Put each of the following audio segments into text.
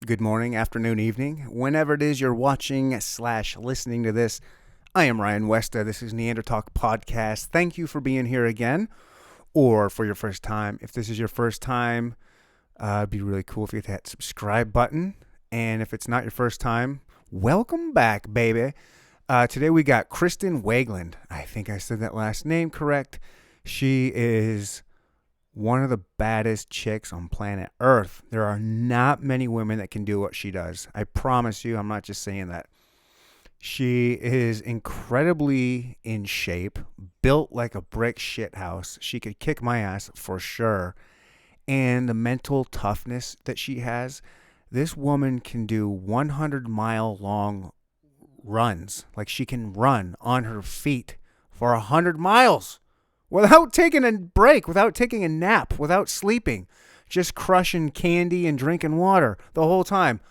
good morning, afternoon, evening, whenever it is you're watching/listening to this. I am Ryan Westa. This is Neanderthal Podcast. Thank you for being here again, or for your first time. If this is your first time, it'd be really cool if you hit that subscribe button. And if it's not your first time, welcome back, baby. Today we got Kristen Weigand. I think I said that last name correct. She is one of the baddest chicks on planet Earth. There are not many women that can do what she does. I promise you, I'm not just saying that. She is incredibly in shape, built like a brick shithouse. She could kick my ass for sure. And the mental toughness that she has, this woman can do 100-mile long runs. Like, she can run on her feet for 100 miles. Without taking a break, without taking a nap, without sleeping, just crushing candy and drinking water the whole time.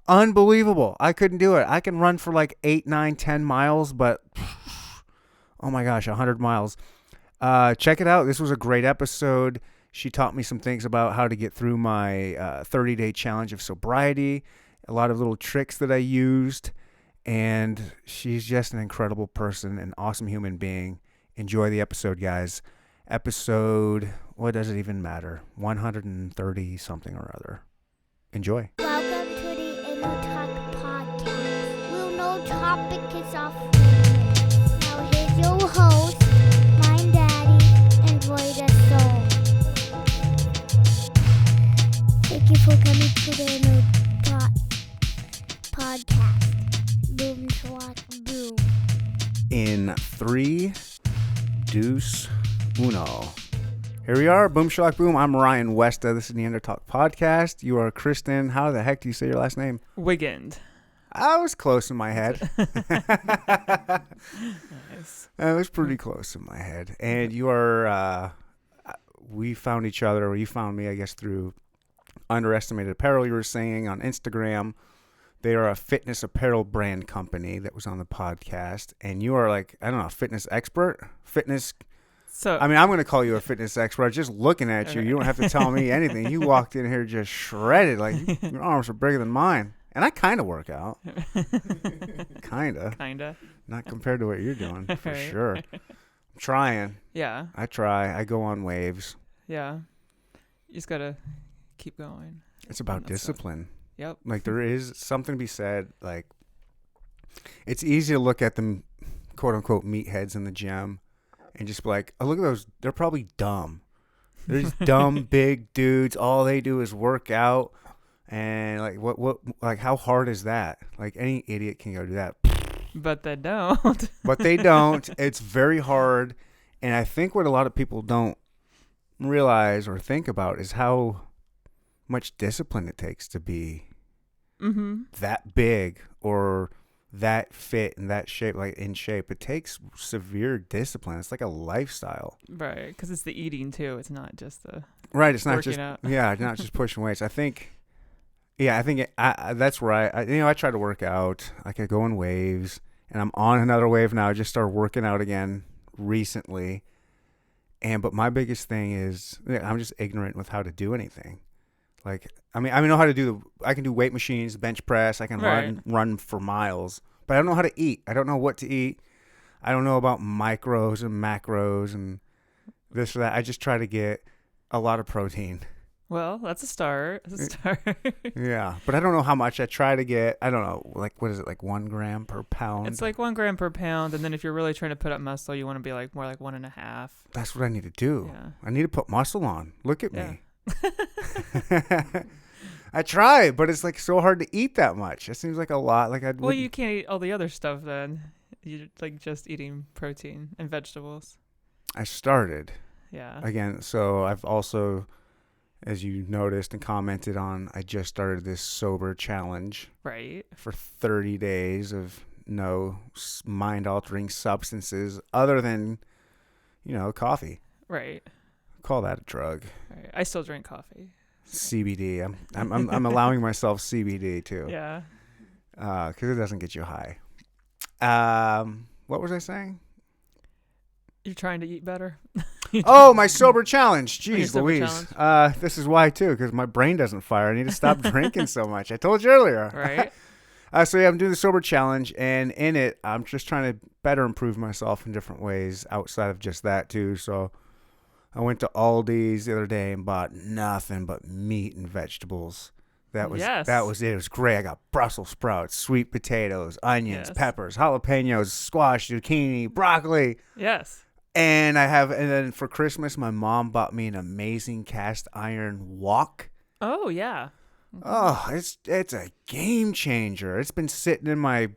Unbelievable. I couldn't do it. I can run for like 8, 9, 10 miles, but oh my gosh, 100 miles. Check it out. This was a great episode. She taught me some things about how to get through my 30-day challenge of sobriety, a lot of little tricks that I used, and she's just an incredible person, an awesome human being. Enjoy the episode, guys. Episode, what does it even matter? 130 something or other. Enjoy. Welcome to the Untitled Podcast. We'll no topic is off limits. Now here's your host, my daddy, enjoy the show. Thank you for coming to the podcast. Boom, swat, boom. In 3, Deuce, Uno. Here we are. Boom, shalak, boom. I'm Ryan Westa. This is Neanderthal Podcast. You are Kristen. How the heck do you say your last name? Weigand. I was close in my head. Nice. I was pretty close in my head. And you are, we found each other, or you found me, I guess, through Underestimated Apparel. You were saying on Instagram. They are a fitness apparel brand company that was on the podcast. And you are like, I don't know, a fitness expert? Fitness. So I mean, I'm going to call you a fitness expert. Just looking at you, you don't have to tell me anything. You walked in here just shredded. Like, your arms are bigger than mine. And I kind of work out. Kinda. Not compared to what you're doing, for Right. sure. I'm trying. Yeah. I try. I go on waves. Yeah. You just gotta keep going. It's about That's discipline. Yep. Like, there is something to be said. Like, it's easy to look at them, quote unquote, meatheads in the gym and just be like, oh, look at those. They're probably dumb. They're just dumb, big dudes. All they do is work out. And like, how hard is that? Like, any idiot can go do that. But they don't. But they don't. It's very hard. And I think what a lot of people don't realize or think about is how much discipline it takes to be that big or that fit and that shape, like in shape. It takes severe discipline. It's like a lifestyle. Right. Because it's the eating, too. It's not just the Right. It's not working just, out. yeah, not just pushing weights. I think that's where I try to work out. I could go in waves, and I'm on another wave now. I just started working out again recently. But my biggest thing is I'm just ignorant with how to do anything. Like, I know how to I can do weight machines, bench press. I can run for miles, but I don't know how to eat. I don't know what to eat. I don't know about micros and macros and this or that. I just try to get a lot of protein. Well, that's a start. Yeah, but I don't know how much. I try to get, I don't know, like, what is it, like 1 gram per pound? It's like 1 gram per pound. And then if you're really trying to put up muscle, you want to be like more like 1.5. That's what I need to do. Yeah. I need to put muscle on. Look at Yeah. me. I try, but it's like so hard to eat that much. It seems like a lot. Like Well, you can't eat all the other stuff then. You're like just eating protein and vegetables. I started Yeah. again. So I've also, as you noticed and commented on, I just started this sober challenge Right. for 30 days of no mind-altering substances other than, coffee. Right. Call that a drug. Right. I still drink coffee. CBD. I'm allowing myself CBD too. Yeah. Because it doesn't get you high. What was I saying? You're trying to eat better. Oh, my sober challenge. Your Jeez sober Louise. challenge. This is why, too, because my brain doesn't fire. I need to stop drinking so much. I told you earlier. Right. So, yeah, I'm doing the sober challenge, and in it, I'm just trying to better improve myself in different ways outside of just that, too. So I went to Aldi's the other day and bought nothing but meat and vegetables. That was it. It was great. I got Brussels sprouts, sweet potatoes, onions, peppers, jalapenos, squash, zucchini, broccoli. Yes. And then for Christmas, my mom bought me an amazing cast iron wok. Oh, yeah. Oh, it's a game changer. It's been sitting in my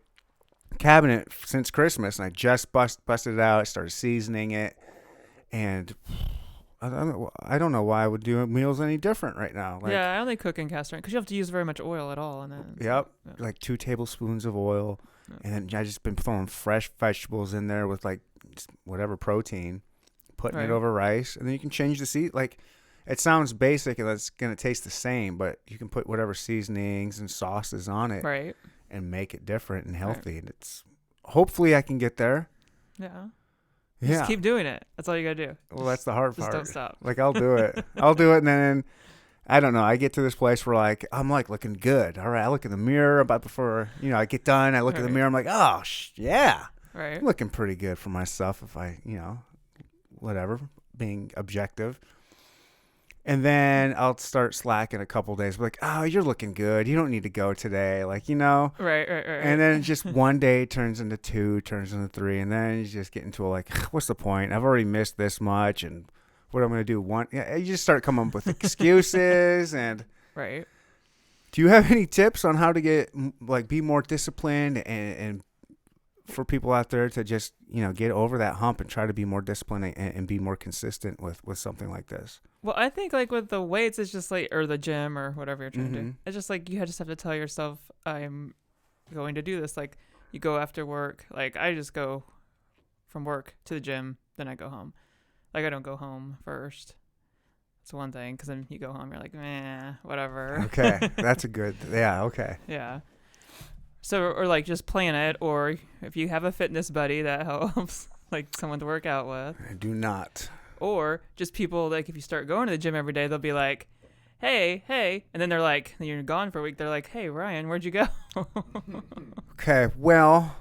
cabinet since Christmas, and I just busted it out. I started seasoning it, and I don't know why I would do meals any different right now. Like, yeah, I only cook in cast iron because you have to use very much oil at all. And then, yep, yeah. like 2 tablespoons of oil, and then I just been throwing fresh vegetables in there with like just whatever protein, putting it over rice, and then you can change the seed. Like, it sounds basic and it's gonna taste the same, but you can put whatever seasonings and sauces on it, right, and make it different and healthy. Right. And it's hopefully I can get there. Yeah. Yeah. Just keep doing it. That's all you gotta do. Well, that's the hard part. Just don't stop. Like, I'll do it. And then I don't know. I get to this place where like I'm like looking good. All right, I look in the mirror about before I get done. I look in the mirror. I'm like, oh yeah, right. I'm looking pretty good for myself if I whatever, being objective. And then I'll start slacking a couple days. Like, oh, you're looking good. You don't need to go today. Like, Right. And then just one day turns into 2, turns into 3. And then you just get into like, what's the point? I've already missed this much. And what am I going to do? You just start coming up with excuses. And right. Do you have any tips on how to be more disciplined and for people out there to just, get over that hump and try to be more disciplined and be more consistent with something like this? Well, I think like with the weights, it's just like, or the gym or whatever you're trying to do. It's just like, you just have to tell yourself, I'm going to do this. Like, you go after work. Like, I just go from work to the gym, then I go home. Like, I don't go home first. That's one thing. Because then you go home, you're like, whatever. Okay. That's a good, yeah. Okay. Yeah. So, or like just plan it, or if you have a fitness buddy, that helps, like someone to work out with. I do not. Or just people, like if you start going to the gym every day, they'll be like, hey, and then they're like, you're gone for a week, they're like, hey, Ryan, where'd you go? Okay, well,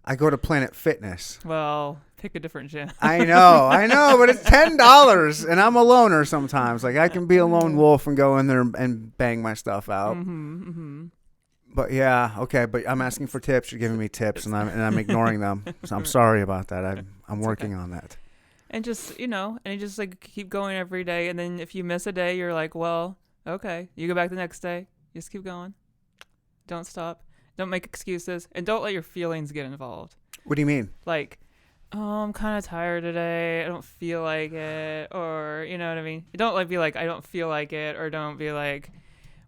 I go to Planet Fitness. Well, pick a different gym. I know, but it's $10, and I'm a loner sometimes. Like, I can be a lone wolf and go in there and bang my stuff out. But yeah, okay. But I'm asking for tips. You're giving me tips, and I'm ignoring them. So I'm sorry about that. I'm working on that. And just and you just like keep going every day. And then if you miss a day, you're like, well, okay. You go back the next day. Just keep going. Don't stop. Don't make excuses, and don't let your feelings get involved. What do you mean? Like, oh, I'm kind of tired today. I don't feel like it, or you know what I mean. Don't like be like, I don't feel like it, or don't be like,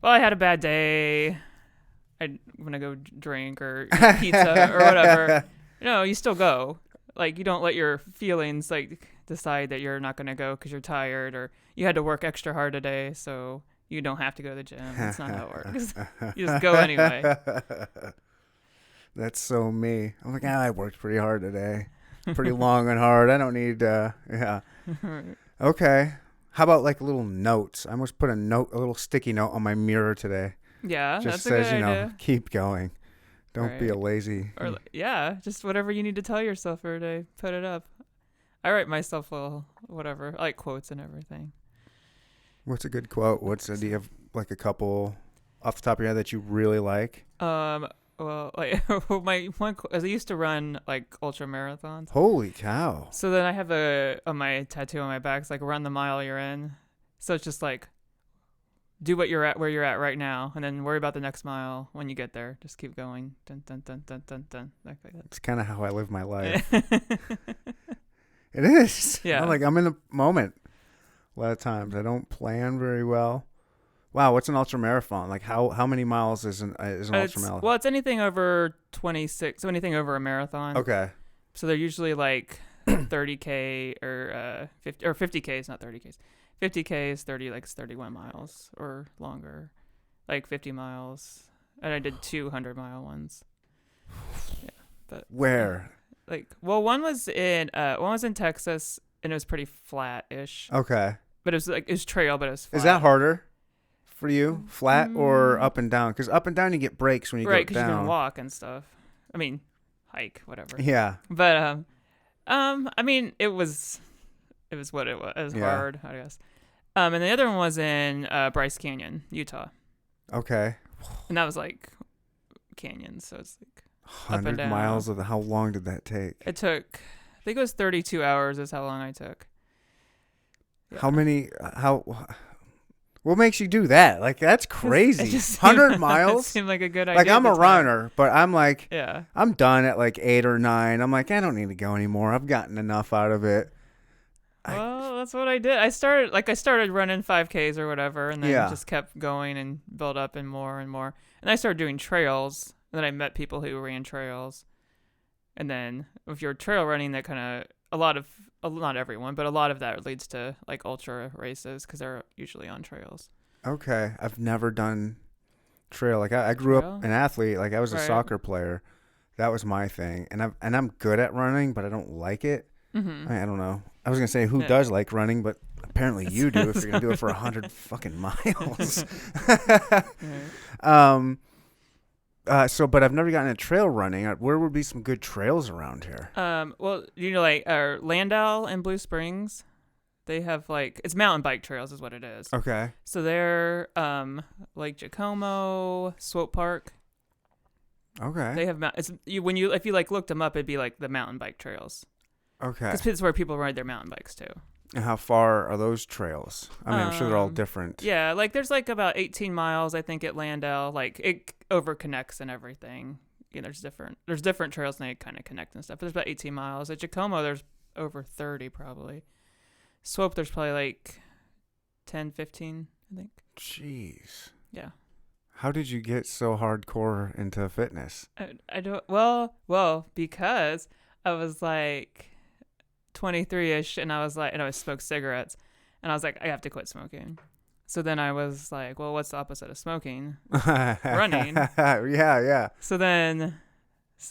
well, I had a bad day. I'm going to go drink or eat pizza or whatever. No, you still go. Like, you don't let your feelings, like, decide that you're not going to go because you're tired or you had to work extra hard today, so you don't have to go to the gym. That's not how it works. You just go anyway. That's so me. I'm like, I worked pretty hard today. Pretty long and hard. I don't need, yeah. Okay. How about, like, little notes? I almost put a little sticky note on my mirror today. Yeah, just that's says, a good idea. Keep going. Don't be a lazy. Or just whatever you need to tell yourself for a day, put it up. I write myself whatever, I like quotes and everything. What's a good quote? Do you have like a couple off the top of your head that you really like? Well, like my one, as I used to run like ultra marathons. Holy cow! So then I have my tattoo on my back. It's like run the mile you're in. So it's just like, do where you're at right now, and then worry about the next mile when you get there. Just keep going. Dun, dun, dun, dun, dun, dun, like that. It's kind of how I live my life. It is. Yeah. I'm in the moment. A lot of times I don't plan very well. Wow, what's an ultra marathon? Like how many miles is an ultra marathon? Well, it's anything over 26. So anything over a marathon. Okay. So they're usually like 30K or 50 or 50K is not 30Ks. 50K is 31 miles or longer, like 50 miles. And I did 200-mile ones. Yeah, but where? one was in Texas and it was pretty flat-ish. Okay. But it was trail, but it was flat. Is that harder for you, flat or up and down? Because up and down you get breaks when you go down. Right, because you can walk and stuff. I mean, hike, whatever. Yeah. But I mean, it was what it was. It was hard, I guess. And the other one was in Bryce Canyon, Utah. Okay. And that was like canyons, so it's like 100 miles of how long did that take? It took, I think it was 32 hours is how long I took. Yeah. What makes you do that? Like, that's crazy. 100 miles? It seemed like a good idea. Like, I'm a runner, but I'm like, yeah. I'm done at like 8 or 9. I'm like, I don't need to go anymore. I've gotten enough out of it. Well, that's what I did. I started running 5Ks or whatever, and then just kept going and built up and more and more. And I started doing trails, and then I met people who ran trails. And then if you're trail running, that kind of not everyone, but a lot of that leads to like ultra races because they're usually on trails. Okay, I've never done trail. Like I grew up an athlete. Like I was a soccer player. That was my thing, and I'm good at running, but I don't like it. Mm-hmm. I don't know. I was gonna say who does like running, but apparently you do if you're gonna do it for 100 fucking miles. But I've never gotten into trail running. Where would be some good trails around here? Well, like Landau and Blue Springs, they have like it's mountain bike trails is what it is. Okay. So they're Lake Jacomo, Swope Park. Okay. They have if you like looked them up, it'd be like the mountain bike trails. Okay. Because it's where people ride their mountain bikes too. And how far are those trails? I mean, I'm sure they're all different. Yeah, like there's like about 18 miles, I think, at Landau. Like it overconnects and everything. You know, there's different trails and they kind of connect and stuff. But there's about 18 miles. At Jacomo, there's over 30 probably. Swope, there's probably like 10, 15, I think. Jeez. Yeah. How did you get so hardcore into fitness? I don't. Well, because I was like 23-ish, and I smoked cigarettes, and I was like, I have to quit smoking. So then I was like, well, what's the opposite of smoking? Running. Yeah. So then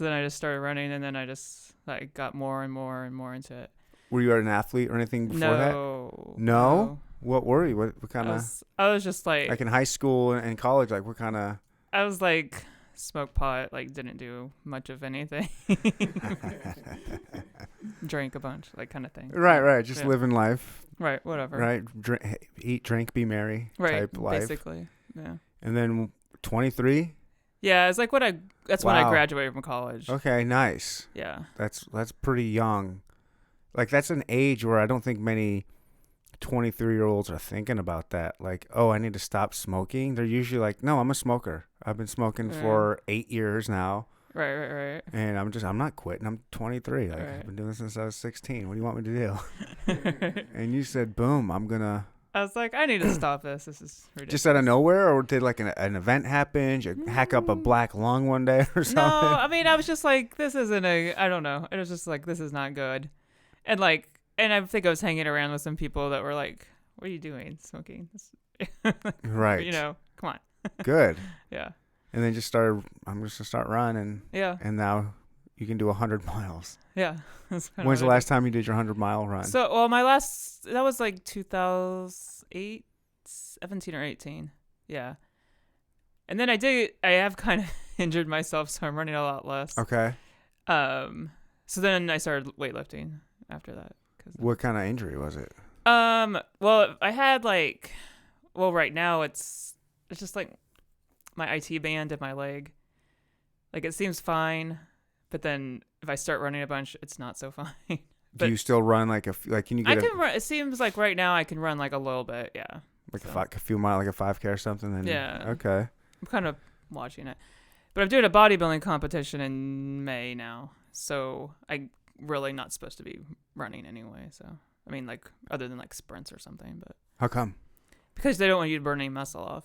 I just started running, and then I just like got more and more and more into it. Were you an athlete or anything before that? No. What were you? What kind of? I was just like in high school and college. Like what kind of? I was like smoked pot. Like didn't do much of anything. Drank a bunch, like kind of thing. Right. Just living life. Right. Whatever. Right. Eat, drink, be merry. Right. Type life. Basically. Yeah. And then 23. Yeah, it's like that's when I graduated from college. Okay, nice. Yeah. That's pretty young. Like that's an age where I don't think many 23-year-olds are thinking about that. Like, oh, I need to stop smoking. They're usually like, no, I'm a smoker. I've been smoking for 8 years now. Right. And I'm not quitting. I'm 23. Like I've been doing this since I was 16. What do you want me to do? And you said, boom, I'm gonna. I was like, I need to stop this. This is ridiculous. Just out of nowhere, or did like an event happen? Did you hack up a black lung one day or something? No, I mean, I was just like, this isn't I don't know. It was just like, this is not good. And I think I was hanging around with some people that were like, what are you doing? Smoking? Right. You know, come on. Good. Yeah. And then I'm just going to start running. Yeah. And now you can do 100 miles. Yeah. When's the last time you did your 100-mile run? So, well, that was like 2008, 17 or 18. Yeah. And then I have kind of injured myself, so I'm running a lot less. Okay. So then I started weightlifting after that. What kind of injury was it? Well, I had right now it's just like my IT band in my leg. Like it seems fine, but then if I start running a bunch, it's not so fine. Do you still run can you get I can run. It seems like right now I can run like a little bit. Yeah. Like a few miles, like a 5K or something? Then yeah. Okay. I'm kind of watching it. But I'm doing a bodybuilding competition in May now. So I'm really not supposed to be running anyway. So, I mean, like, other than like sprints or something. But how come? Because they don't want you to burn any muscle off.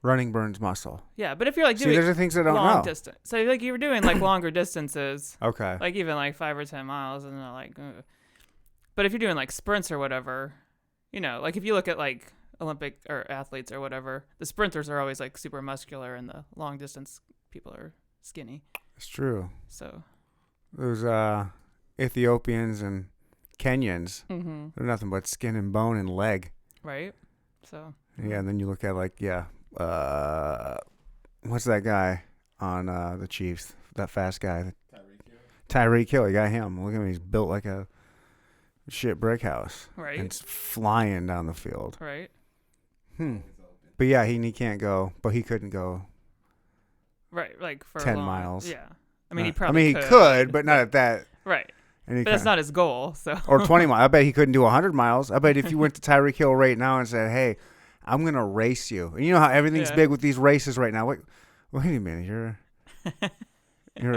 Running burns muscle. Yeah, but if you're like doing there's the things I don't long know. distance. So like you were doing like longer distances. Okay. Like even like 5 or 10 miles and they're like, ugh. But if you're doing like sprints or whatever, you know, like if you look at like Olympic or athletes or whatever, the sprinters are always like super muscular and the long distance people are skinny. It's true. So those Ethiopians and Kenyans. Mm-hmm. They're nothing but skin and bone and leg. Right. So. Yeah, and then you look at what's that guy on the Chiefs? That fast guy. Tyreek Hill. You got him. Look at him. He's built like a shit brick house. Right. And it's flying down the field. Right. But yeah, he can't go. But he couldn't go Right. Like for 10 long, miles. Yeah. I mean, he probably. he could, but not at that. Right. And But that's not his goal. So. Or 20 miles. I bet he couldn't do 100 miles. I bet if you went to Tyreek Hill right now and said, "Hey, I'm gonna race you," and you know how everything's big with these races right now. Wait a minute, you're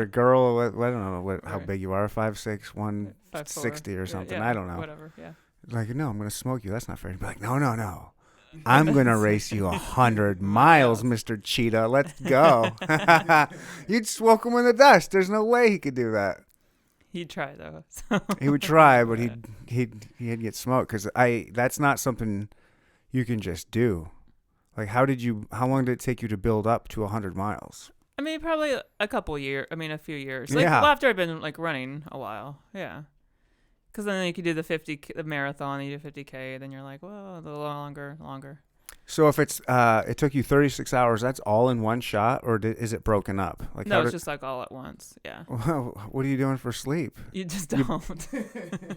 a girl. I don't know how big you are. 5'6", 160 or something. Yeah, I don't know. Whatever. Yeah. Like, no, I'm gonna smoke you. That's not fair. You'd be like, no. I'm gonna race you 100 miles, Mr. Cheetah. Let's go. You'd smoke him in the dust. There's no way he could do that. He'd try though. So. He would try, but he'd get smoked because that's not something you can just do. Like, how long did it take you to build up to 100 miles? I mean, probably a few years. Yeah. Well, after I've been like running a while. Yeah. Because then you could do the marathon, you do 50K, then you're like, well, a little longer. So if it took you 36 hours, that's all in one shot, or is it broken up? Like, no, it's just like all at once. Yeah. What are you doing for sleep? You just don't.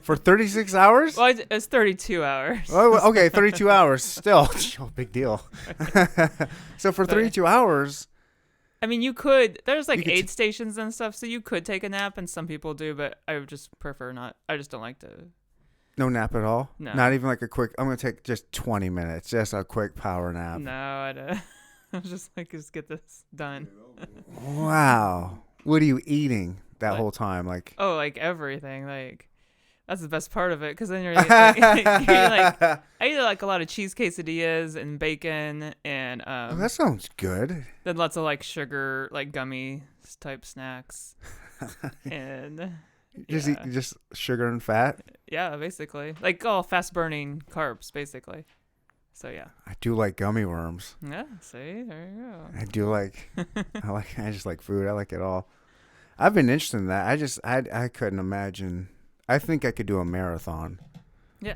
For 36 hours? Well, it's 32 hours. Oh, okay, 32 hours. Still, big deal. So for 32 hours. I mean, you could. There's like aid stations and stuff, so you could take a nap, and some people do, but I would just prefer not. I just don't like to. No nap at all? No. Not even like a quick, I'm going to take just 20 minutes, just a quick power nap. No, I don't. I was just like, just get this done. Wow. What are you eating that whole time? Like, oh, like everything. Like, that's the best part of it, because then you're like, I eat like a lot of cheese quesadillas and bacon and that sounds good. Then lots of like sugar, like gummy type snacks, and Just sugar and fat. Yeah, basically, like all fast burning carbs, basically. So yeah. I do like gummy worms. Yeah. See, there you go. I do like. I just like food. I like it all. I've been interested in that. I couldn't imagine. I think I could do a marathon. Yeah.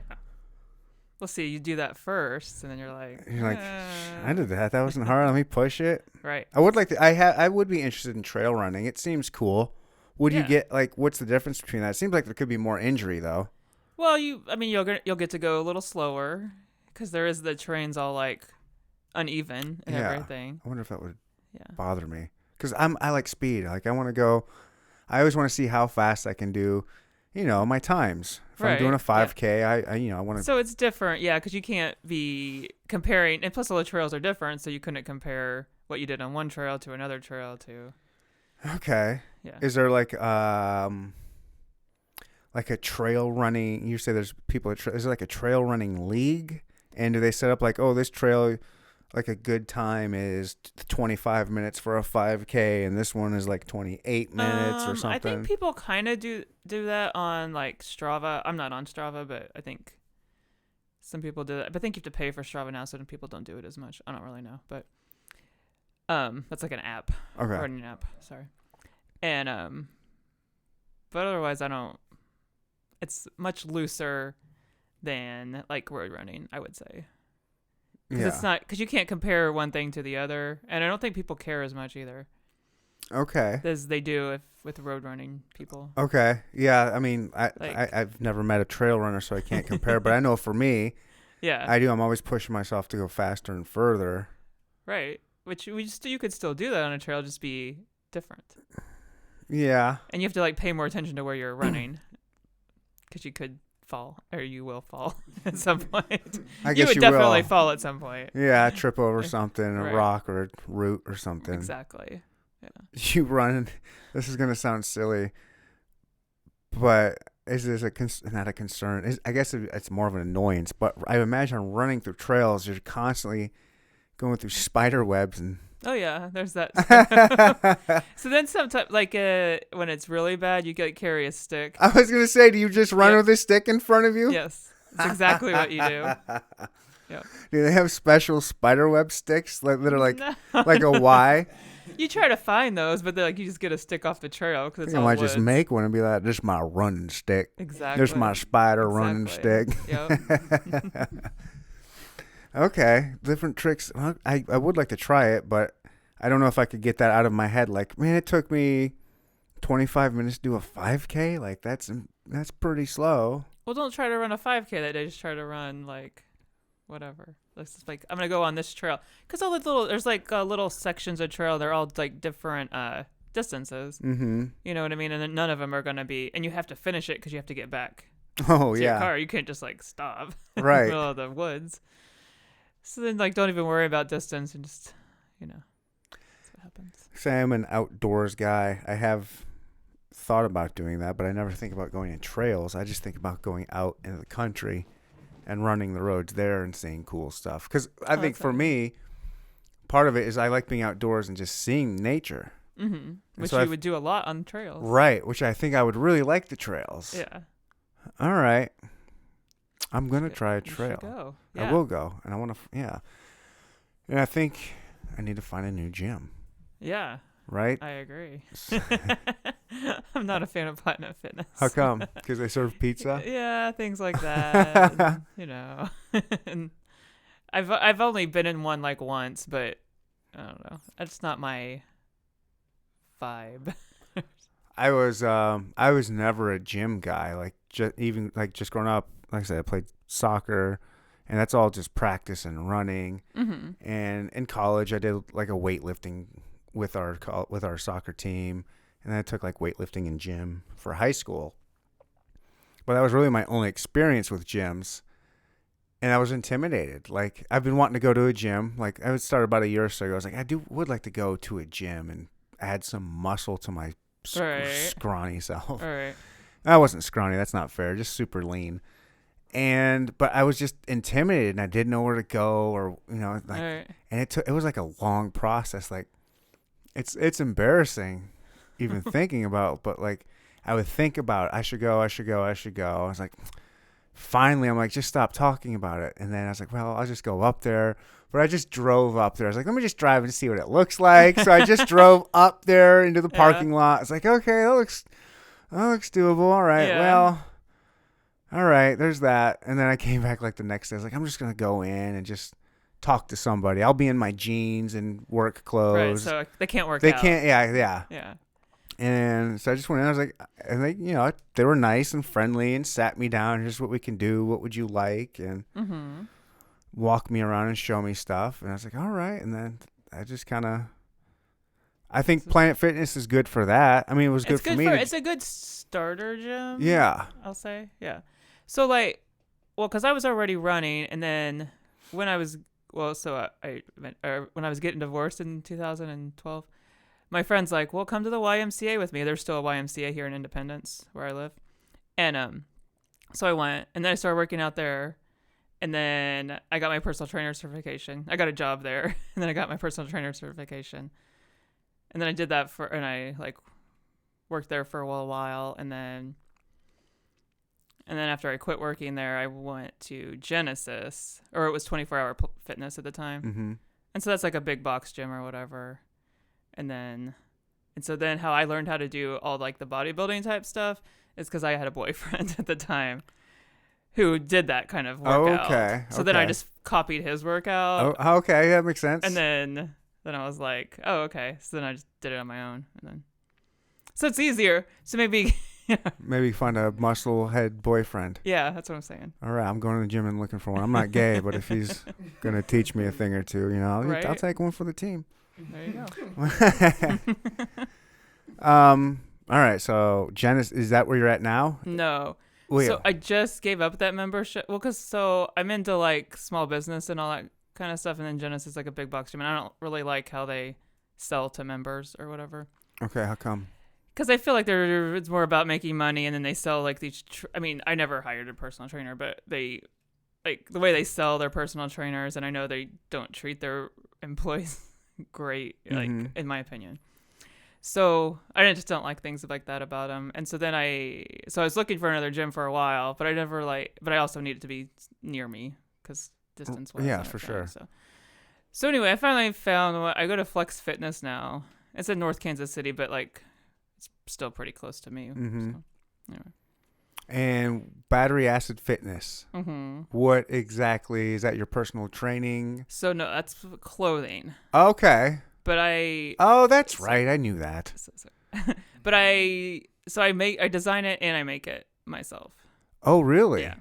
Well, see, you do that first, and then you're like, I did that. That wasn't hard. Let me push it. Right. I would like to. I would be interested in trail running. It seems cool. Would you get like? What's the difference between that? It seems like there could be more injury though. Well, you'll get to go a little slower because the terrain's all like uneven and everything. I wonder if that would bother me because I like speed. Like I want to go. I always want to see how fast I can do. My times. If I'm doing a 5K, I want to. So it's different, because you can't be comparing, and plus all the trails are different, so you couldn't compare what you did on one trail to another trail to. Okay. Yeah. Is there like a trail running? You say there's people. Is there like a trail running league? And do they set up like, oh, this trail, like a good time is 25 minutes for a 5K, and this one is like 28 minutes or something? I think people kind of do that on like Strava. I'm not on Strava, but I think some people do that. But I think you have to pay for Strava now, so people don't do it as much. I don't really know, but that's like an app. Okay. Running app. Sorry. And but otherwise I don't. It's much looser than like road running, I would say. Because it's not, because you can't compare one thing to the other, and I don't think people care as much either. Okay. As they do with road running people. Okay. Yeah. I mean, I've never met a trail runner, so I can't compare. But I know for me, I do. I'm always pushing myself to go faster and further. Right. Which you could still do that on a trail, just be different. Yeah. And you have to like pay more attention to where you're running, because you could fall, or you will fall at some point. I guess you would definitely fall at some point. Yeah, trip over something, a rock or a root or something. Exactly. Yeah. You run. This is gonna sound silly, but is this not a concern? I guess it's more of an annoyance. But I imagine running through trails, you're constantly going through spider webs and. Oh yeah, there's that. So then sometimes, like when it's really bad, you carry a stick. I was gonna say, do you just run with a stick in front of you? Yes, that's exactly what you do. Yeah. Do they have special spider web sticks that are like like a Y? You try to find those, but they're like you just get a stick off the trail because it's I all might woods. just make one and be like, "This is my running stick. Exactly. This is my spider running stick." Yep. Okay, different tricks. Well, I would like to try it, but I don't know if I could get that out of my head. Like, man, it took me 25 minutes to do a 5K. Like, that's pretty slow. Well, don't try to run a 5K that day. Just try to run like whatever. Let's just like I'm gonna go on this trail because all the there's like little sections of trail. They're all like different distances. Mm-hmm. You know what I mean? And then none of them are gonna be. And you have to finish it because you have to get back Oh, to your yeah. car. You can't just like stop in the Right. middle of the woods. So then like don't even worry about distance and just that's what happens. Say I'm an outdoors guy. I have thought about doing that, but I never think about going in trails. I just think about going out into the country and running the roads there and seeing cool stuff. Because I think for me, part of it is I like being outdoors and just seeing nature. Mm-hmm. Which so you would do a lot on trails. Right, which I think I would really like the trails. Yeah. All right. I'm going to try a You should trail. go. I will go. And I want to, And I think I need to find a new gym. Yeah. Right? I agree. I'm not a fan of Platinum Fitness. How come? Because they serve pizza? Yeah, things like that. And I've only been in one like once, but I don't know. It's not my vibe. I was never a gym guy. Like just growing up, like I said, I played soccer, and that's all just practice and running. Mm-hmm. And in college, I did like a weightlifting with our soccer team, and then I took like weightlifting in gym for high school. But that was really my only experience with gyms, and I was intimidated. Like I've been wanting to go to a gym. Like I would start about a year or so ago. I was like, would like to go to a gym and add some muscle to my scrawny self. All right. I wasn't scrawny. That's not fair. Just super lean. But I was just intimidated, and I didn't know where to go, or like, Right. and it was like a long process. Like, it's embarrassing, even thinking about. But like, I would think about I should go. I was like, finally, I'm like, just stop talking about it. And then I was like, well, I'll just go up there. But I just drove up there. I was like, let me just drive and see what it looks like. So I just drove up there into the parking lot. It's like, okay, that looks doable. All right, well, all right, there's that. And then I came back like the next day. I was like, I'm just gonna go in and just talk to somebody. I'll be in my jeans and work clothes. Right, so they can't work out. They can't. Yeah. Yeah. And so I just went in. I was like, and they were nice and friendly and sat me down. Here's what we can do. What would you like? And walk me around and show me stuff. And I was like, all right. And then I just kind of, I think Planet Fitness is good for that. I mean, it was good for me. It's a good starter gym. Yeah. I'll say. Yeah. So because I was already running, and then when I was when I was getting divorced in 2012, my friend's like, well, come to the YMCA with me. There's still a YMCA here in Independence where I live. And so I went, and then I started working out there. And then I got my personal trainer certification. I got a job there. And then I got my personal trainer certification. And then I did that and I like worked there for a while. And then after I quit working there, I went to Genesis, or it was 24-hour fitness at the time. Mm-hmm. And so that's like a big box gym or whatever. And so then how I learned how to do all like the bodybuilding type stuff is because I had a boyfriend at the time who did that kind of workout. Okay. So then I just copied his workout. Oh, okay. That makes sense. And then I was like, oh, okay. So then I just did it on my own. So it's easier. So maybe maybe find a muscle head boyfriend. Yeah, that's what I'm saying. All right. I'm going to the gym and looking for one. I'm not gay, but if he's going to teach me a thing or two, I'll take one for the team. There you go. All right. So Genesis, is that where you're at now? No. Well, so I just gave up that membership. Well, so I'm into like small business and all that kind of stuff. And then Genesis is like a big box gym. And I don't really like how they sell to members or whatever. Okay. How come? Because I feel like it's more about making money. And then they sell like these. I never hired a personal trainer, but they like the way they sell their personal trainers. And I know they don't treat their employees great, like in my opinion. So I just don't like things like that about them. And so then I was looking for another gym for a while, but I also needed to be near me because distance wise. Yeah, for sure. So anyway, I finally found I go to Flex Fitness now, It's in North Kansas City, but like it's still pretty close to me. Mm-hmm. So, anyway. And Battery Acid Fitness. Mm-hmm. What exactly is that? Your personal training? So no, that's clothing. Okay. But I. Oh, that's right. I knew that. But I design it and I make it myself. Oh, really? Yeah.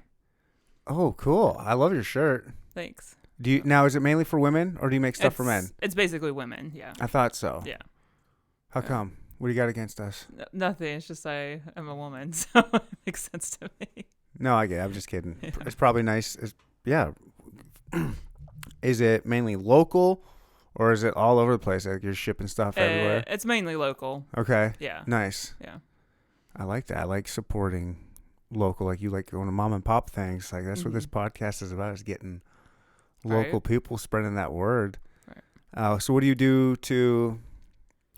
Oh, cool. I love your shirt. Thanks. Now, is it mainly for women or do you make stuff for men? It's basically women. Yeah. I thought so. Yeah. How come? What do you got against us? Nothing. It's just I am a woman, so it makes sense to me. No, I get it. I'm just kidding. Yeah. It's probably nice. Yeah. Is it mainly local or is it all over the place? Like you're shipping stuff everywhere? It's mainly local. Okay. Yeah. Nice. Yeah. I like that. I like supporting local. Like you like going to mom and pop things. Like that's what this podcast is about, is getting local people spreading that word. Right. So what do you do to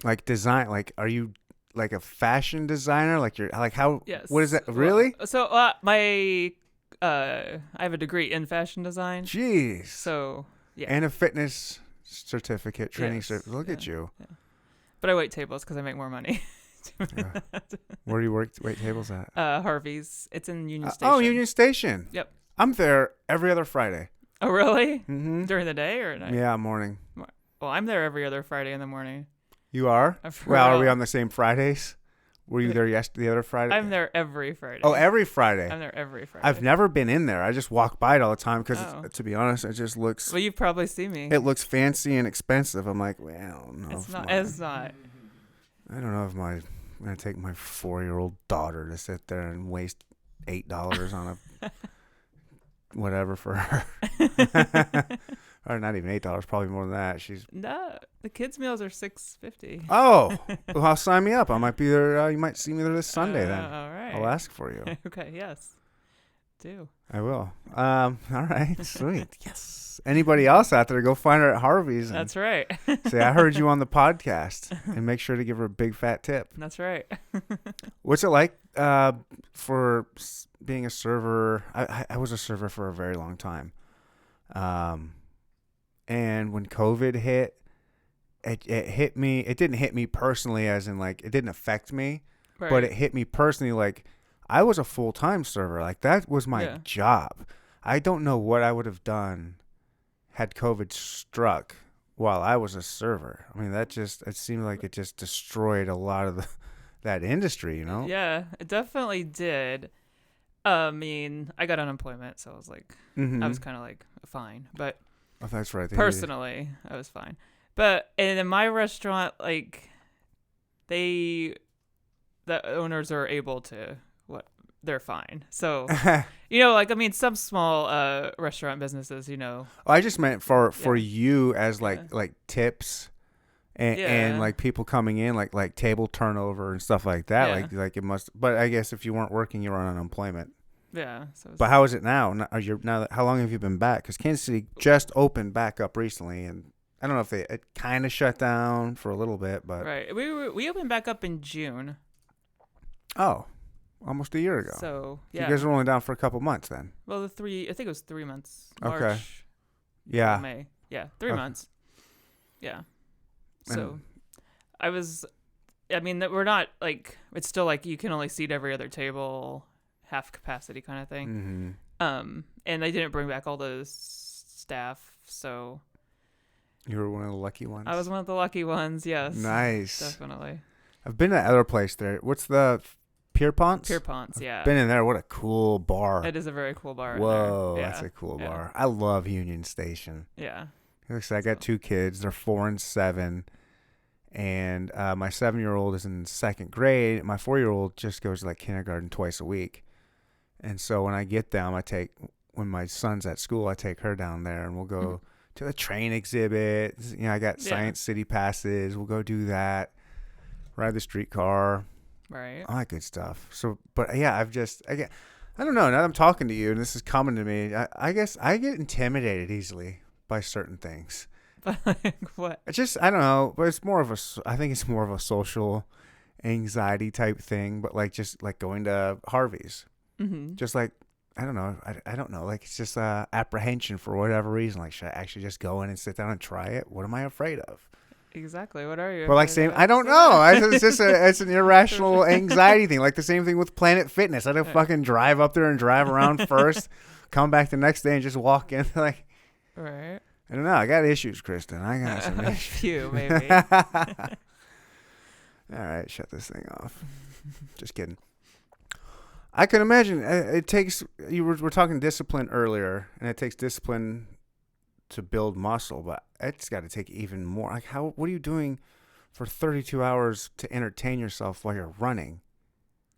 like design? Like, are you like a fashion designer? Like you're like how? Yes. What is that? Really? So I have a degree in fashion design. Jeez. So yeah. And a fitness certificate, training Yes. certificate. Look at you. Yeah. But I wait tables because I make more money. Where do you wait tables at? Harvey's. It's in Union Station. Oh, Union Station. Yep. I'm there every other Friday. Oh, really? Mm-hmm. During the day or at night? Yeah, morning. Well, I'm there every other Friday in the morning. You are? Well, are we on the same Fridays? Were you there the other Friday? I'm there every Friday. Oh, every Friday. I'm there every Friday. I've never been in there. I just walk by it all the time because, to be honest, it just looks... Well, you've probably seen me. It looks fancy and expensive. I'm like, well, I don't know. It's not. It's not. I don't know if I'm going to take my 4-year-old daughter to sit there and waste $8 on a... whatever for her. Or not even $8, probably more than that. No, the kids' meals are $6.50. Oh, well, sign me up. I might be there. You might see me there this Sunday then. All right. I'll ask for you. Okay. Yes. Do. I will. All right. Sweet. Yes. Anybody else out there, go find her at Harvey's. And That's right. say, I heard you on the podcast, and make sure to give her a big fat tip. That's right. What's it like for being a server? I was a server for a very long time. And when COVID hit, it hit me. It didn't hit me personally, as in like it didn't affect me, Right. but it hit me personally. Like I was a full-time server. Like that was my job. I don't know what I would have done had COVID struck while I was a server. I mean, it seemed like it just destroyed a lot of that industry, you know? Yeah, it definitely did. I mean, I got unemployment, so I was like, I was kind of like fine, but oh, that's right. personally, I was fine. But in my restaurant, like the owners are able to they're fine. So like I mean, some small restaurant businesses, Oh, I just meant for you as like tips. And like people coming in, like table turnover and stuff like that, like it must. But I guess if you weren't working, you were on unemployment. Yeah. But how is it now? How long have you been back? Because Kansas City just opened back up recently, and I don't know if it kind of shut down for a little bit, but right. We opened back up in June. Oh, almost a year ago. So yeah, you guys were only down for a couple months then. Well, I think it was 3 months. Okay. March, yeah. May. Yeah, 3 months. Yeah. So, I mean, we're not like, it's still like you can only seat every other table, half capacity kind of thing. Mm-hmm. And they didn't bring back all the staff, so. You were one of the lucky ones. I was one of the lucky ones, yes. Nice. Definitely. I've been to that other place there. What's the Pierpont's? Pierpont's, yeah. Been in there. What a cool bar. It is a very cool bar. Whoa, in there. that's a cool bar. I love Union Station. Yeah. I got 2 kids. They're 4 and 7. And my 7-year-old is in 2nd grade. My 4-year-old just goes to like kindergarten twice a week. And so when I get down, when my son's at school, I take her down there and we'll go to the train exhibit. I got Science City passes. We'll go do that. Ride the streetcar. Right. All that good stuff. So, but yeah, I don't know. Now that I'm talking to you and this is coming to me, I guess I get intimidated easily by certain things. Like what? I don't know, but I think it's more of a social anxiety type thing, but like just like going to Harvey's. Mm-hmm. Just like, I don't know. I don't know. Like it's just apprehension for whatever reason. Like, should I actually just go in and sit down and try it? What am I afraid of? Exactly. What are you? But like afraid of? I don't know. It's just it's an irrational anxiety thing. Like the same thing with Planet Fitness. I don't fucking drive up there and drive around first, come back the next day and just walk in. Like, Right. I don't know. I got issues, Kristen. I got some A issues. few, maybe. All right, shut this thing off. Just kidding. I can imagine it takes. We're talking discipline earlier, and it takes discipline to build muscle, but it's got to take even more. Like, what are you doing for 32 hours to entertain yourself while you're running?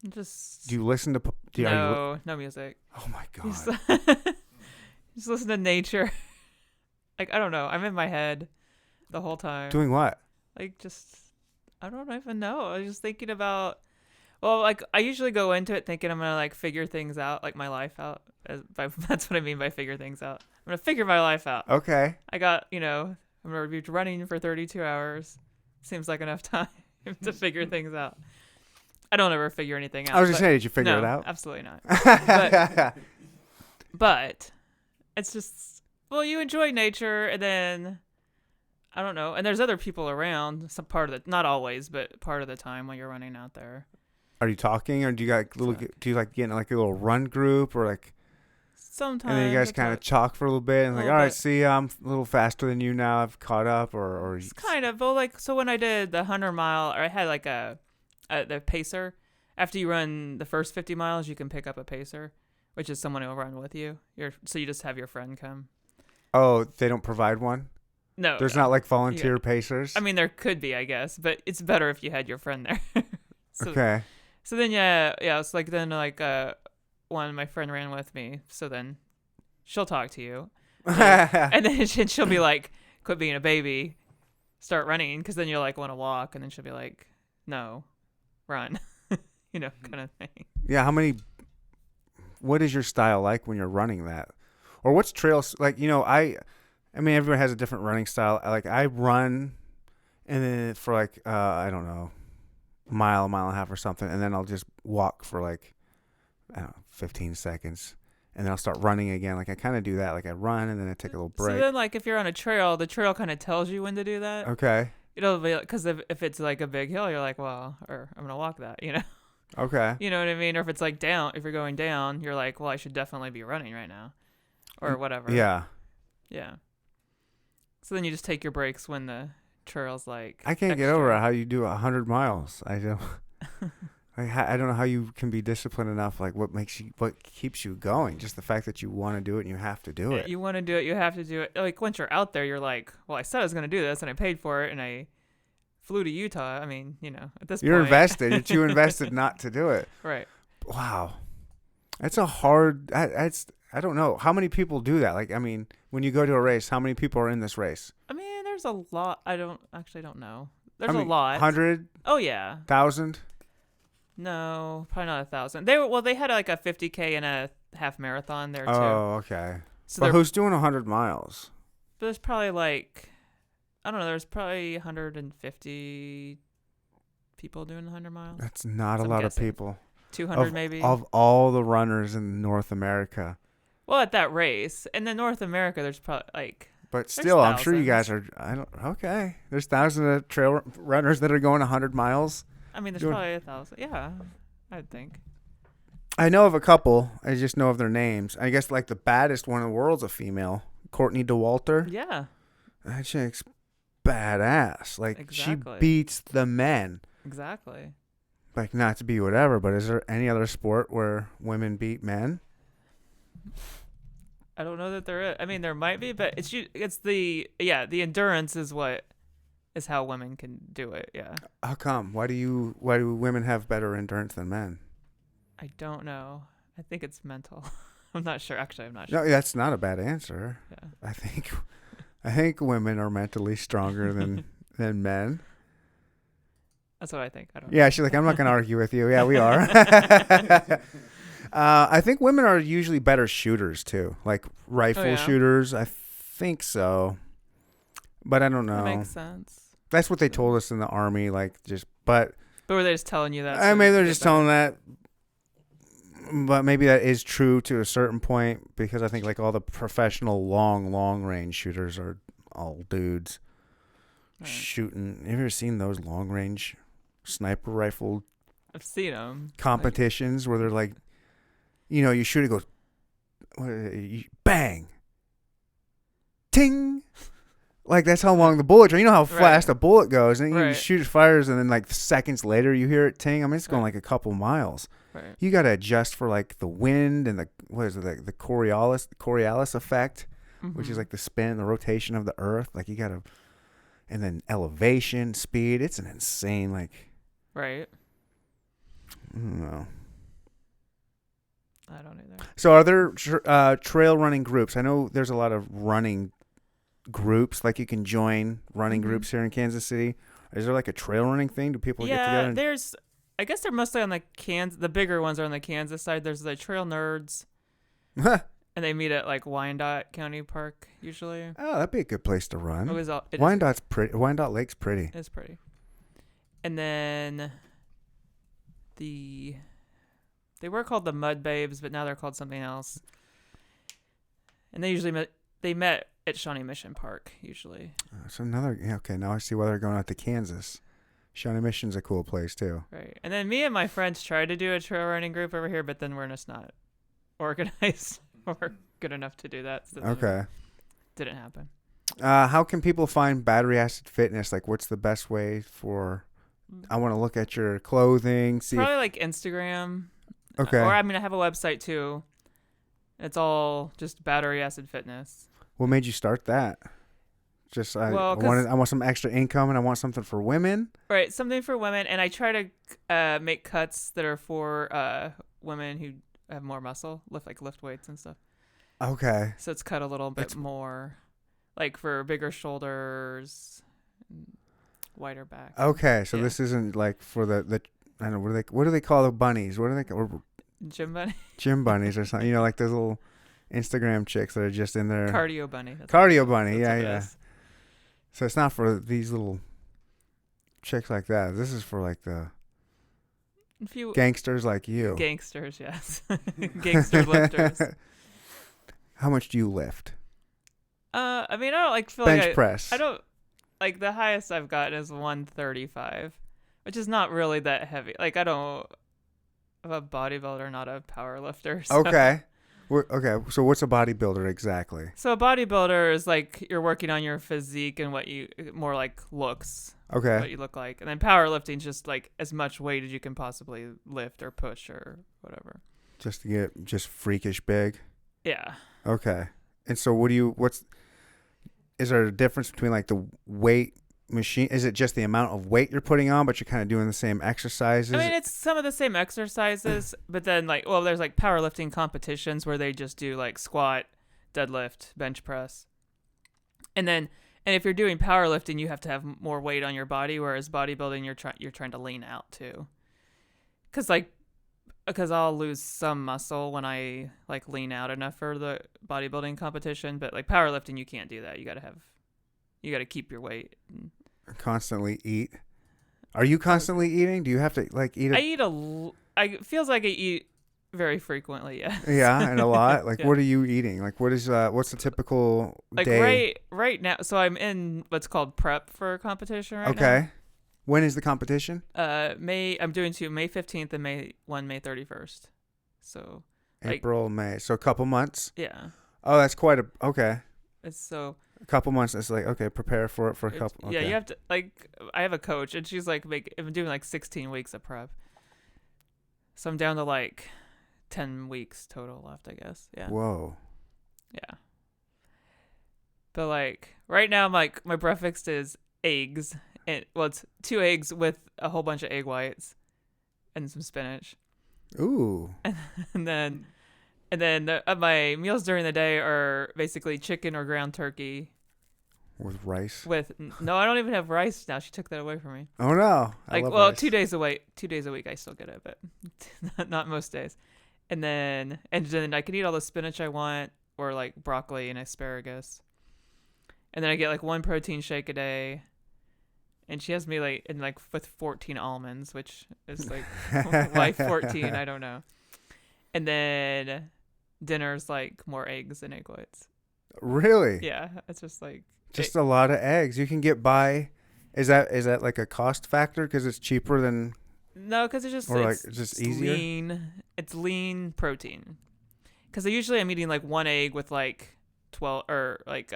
Just Do you listen to? no music. Oh my god! Just listen to nature. Like, I don't know. I'm in my head the whole time. Doing what? Like, just I don't even know. I was just thinking about. Well, like, I usually go into it thinking I'm gonna like figure things out, like my life out. That's what I mean by figure things out. I'm gonna figure my life out. Okay. I got, I'm gonna be running for 32 hours. Seems like enough time to figure things out. I don't ever figure anything out. I was just saying, did you figure it out? Absolutely not. But it's just, well, you enjoy nature, and then I don't know. And there's other people around. Some part of the, not always, but part of the time when you're running out there. Are you talking, or do you got do you like getting like a little run group, or like? Sometimes. And then you guys kind of talk for a little bit, and like, all right, bit. see, I'm a little faster than you now. I've caught up, or It's kind of, well, like, so when I did the 100 mile, or I had like the pacer. After you run the first 50 miles, you can pick up a pacer, which is someone who will run with you. So you just have your friend come. Oh, they don't provide one? No. There's not like volunteer pacers? I mean, there could be, I guess, but it's better if you had your friend there. Okay. So then, yeah, it's like then like one my friend ran with me, so then she'll talk to you, and then she'll be like, "Quit being a baby, start running," because then you'll like want to walk, and then she'll be like, "No, run," kind of thing. Yeah. What is your style like when you're running that, or what's trails like? I mean, everyone has a different running style. Like I run, and then for like I don't know. Mile and a half or something, and then I'll just walk for like, I don't know, 15 seconds, and then I'll start running again. Like I kind of do that. Like I run, and then I take a little break. So then, like, if you're on a trail, the trail kind of tells you when to do that. Okay. It'll be because if it's like a big hill, you're like, well, or I'm gonna walk that, Okay. You know what I mean? Or if it's like down, if you're going down, you're like, well, I should definitely be running right now, or whatever. Yeah. Yeah. So then you just take your breaks when the trail's like. I can't get over how you do 100 miles. I don't. I don't know how you can be disciplined enough. Like what keeps you going? Just the fact that you want to do it and you have to do it. You want to do it, you have to do it. Like once you're out there, you're like, well, I said I was gonna do this, and I paid for it, and I flew to Utah. I mean, at this point, You're invested. You're too invested not to do it. Right. Wow. That's a hard. I don't know how many people do that. Like I mean, when you go to a race, how many people are in this race? I mean, there's a lot. I don't know. There's a lot. 100? Oh yeah. 1,000? No, probably not 1,000. They had like a 50K and a half marathon there too. Oh, okay. So but who's doing 100 miles? But there's probably like, I don't know. There's probably 150 people doing 100 miles. That's not a lot of people. 200 maybe. Of all the runners in North America. Well, at that race, and then North America, there's probably like. But still, I'm sure you guys are. Okay. There's thousands of trail runners that are going 100 miles. I mean, there's probably 1,000. Yeah, I'd think. I know of a couple. I just know of their names. I guess like the baddest one in the world's a female, Courtney DeWalter. Yeah. That chick's badass. Like exactly. She beats the men. Exactly. Like not to be whatever, but is there any other sport where women beat men? I don't know that there is. I mean, there might be, but it's the endurance is how women can do it. Yeah. How come? Why do women have better endurance than men? I don't know. I think it's mental. I'm not sure. Actually, I'm not sure. No, that's not a bad answer. Yeah. I think women are mentally stronger than men. That's what I think. I don't know. Yeah, she's like, I'm not going to argue with you. Yeah, we are. I think women are usually better shooters too, like rifle shooters. I think so, but I don't know. That makes sense. That's what they told us in the Army. But were they just telling you that? Maybe they're just telling that. But maybe that is true to a certain point because I think like all the professional long range shooters are all dudes. Right. shooting. Have you ever seen those long range sniper rifle I've seen them. competitions where they're like, you shoot it, goes bang, ting. Like, that's how long the bullets are. You know how fast a bullet goes, and you shoot it, fires, and then like seconds later you hear it ting. I mean, it's going like a couple miles. Right. You got to adjust for like the wind and the Coriolis effect, which is like the spin, the rotation of the earth. Like you got to, and then elevation, speed. It's an insane Right. I don't know. I don't either. So are there trail running groups? I know there's a lot of running groups, like you can join running groups here in Kansas City. Is there like a trail running thing? Do people get together? There's. I guess they're mostly on the the bigger ones are on the Kansas side. There's the Trail Nerds, and they meet at like Wyandotte County Park usually. Oh, that'd be a good place to run. It Wyandotte's pretty. Wyandotte Lake's pretty. It's pretty. And then they were called the Mud Babes, but now they're called something else. And they usually met at Shawnee Mission Park usually. So okay, now I see why they're going out to Kansas. Shawnee Mission's a cool place too. Right. And then me and my friends tried to do a trail running group over here, but then we're just not organized or good enough to do that. So okay. Didn't happen. How can people find Battery Acid Fitness? Like, what's the best way for? I want to look at your clothing. See. Probably like Instagram. Okay. Or I have a website too. It's all just Battery Acid Fitness. What made you start that? Just I want some extra income and I want something for women. Right, something for women, and I try to make cuts that are for women who have more muscle, lift weights and stuff. Okay. So it's cut a little bit more, like for bigger shoulders, wider back. Okay, so this isn't like for the I don't know what do they call the bunnies? What do they call gym bunny? Gym bunnies or something? Like those little Instagram chicks that are just in there. Cardio bunny. Cardio bunny. Yeah. So it's not for these little chicks like that. This is for like the gangsters like you. Gangsters, yes. Gangster lifters. How much do you lift? I don't feel bench press. I don't the highest I've gotten is 135, which is not really that heavy. I'm a bodybuilder, not a power lifter. So. Okay. Okay, so what's a bodybuilder exactly? So a bodybuilder is like you're working on your physique and what you more like looks. Okay. What you look like, and then powerlifting is just like as much weight as you can possibly lift or push or whatever. Just to get just freakish big. Yeah. Okay. And so is there a difference between like the weight machine? Is it just the amount of weight you're putting on, but you're kind of doing the same exercises? It's some of the same exercises, but then there's like powerlifting competitions where they just do like squat, deadlift, bench press. And if you're doing powerlifting, you have to have more weight on your body, whereas bodybuilding you're trying to lean out too. Because I'll lose some muscle when I lean out enough for the bodybuilding competition, but like powerlifting you can't do that. You got to keep your weight. Constantly eat. Are you constantly eating? Do you have to eat? It feels like I eat very frequently. Yeah. Yeah, and a lot. What are you eating? what's the typical day? Right now. So I'm in what's called prep for a competition right now. Okay. When is the competition? I'm doing two, May 15th and May 31st. So April, May. So a couple months. Yeah. Oh, that's quite okay. It's so. A couple months. It's okay. Prepare for it for a couple. Okay. Yeah, you have to I have a coach, and she's I'm doing 16 weeks of prep, so I'm down to 10 weeks total left, I guess. Yeah. Whoa. Yeah. But right now, my breakfast is eggs, and it's 2 eggs with a whole bunch of egg whites, and some spinach. Ooh. And then my meals during the day are basically chicken or ground turkey. With rice? No, I don't even have rice now. She took that away from me. Oh no! I love rice. 2 days a week. 2 days a week, I still get it, but not most days. And then I can eat all the spinach I want, or broccoli and asparagus. And then I get 1 protein shake a day. And she has me with 14 almonds, which is why 14? I don't know. And then dinner's more eggs and egg whites. Really? Yeah, it's just just a lot of eggs. You can get by Is that like a cost factor because it's cheaper than, No, because it's just easier? lean. It's lean protein. Because usually I'm eating like one egg with like 12 or like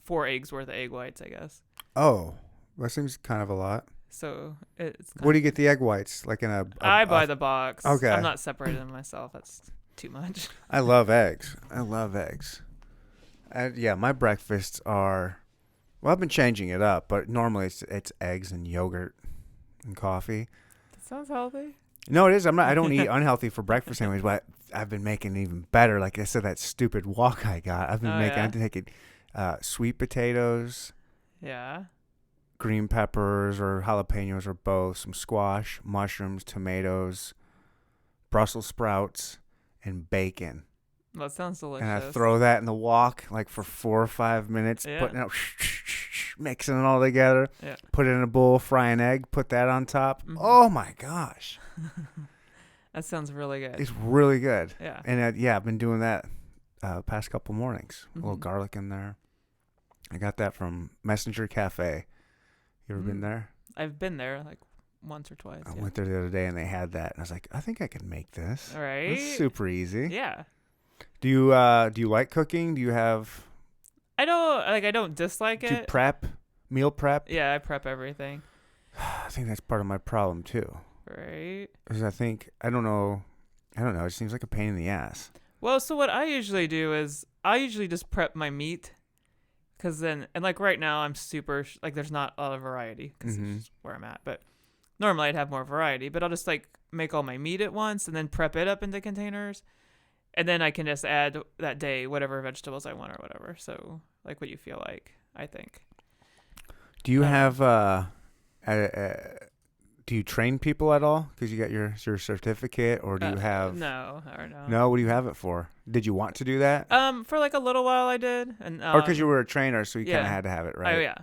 4 eggs worth of egg whites, I guess. Oh, that seems kind of a lot. So it's. Where do you get the egg whites? Like in I buy the box. Okay. I'm not separating them myself. That's too much. I love eggs. Yeah, my breakfasts are. Well, I've been changing it up, but normally it's eggs and yogurt and coffee. That sounds healthy. No, it is. I don't eat unhealthy for breakfast anyways, but I've been making it even better. Like I said, that stupid walk I got. I've been I'm taking sweet potatoes, Yeah. green peppers or jalapenos or both, some squash, mushrooms, tomatoes, Brussels sprouts, and bacon. That sounds delicious. And I throw that in the wok like for 4 or 5 minutes, Yeah. putting it, mixing it all together. Yeah. Put it in a bowl, fry an egg, put that on top. Mhm. Oh my gosh, That sounds really good. it's really good. Yeah. And I've been doing that past couple mornings. A little Mhm. garlic in there. I got that from Messenger Cafe. You ever been there? I've been there like once or twice. I Yeah. went there the other day and they had that, and I was like, I think I can make this. All right. It's super easy. Yeah. Do you like cooking? Do you have I don't dislike do you it. prep, meal prep? Yeah, I prep everything. I think that's part of my problem too. Right. Because I don't know. It seems like a pain in the ass. Well, so what I usually do is I usually just prep my meat. Because then, and like right now, I'm super, like there's not a lot of variety because Mhm. it's just where I'm at. But normally I'd have more variety. But I'll just like make all my meat at once and then prep it up into containers. And then I can just add that day whatever vegetables I want or whatever. So like what you feel like, I think. Do you have do you train people at all? Because you got your certificate, or do you have? No, or no. No. What do you have it for? Did you want to do that? For like a little while I did, and Or because you were a trainer, so you kind yeah. of had to have it, right? Oh yeah.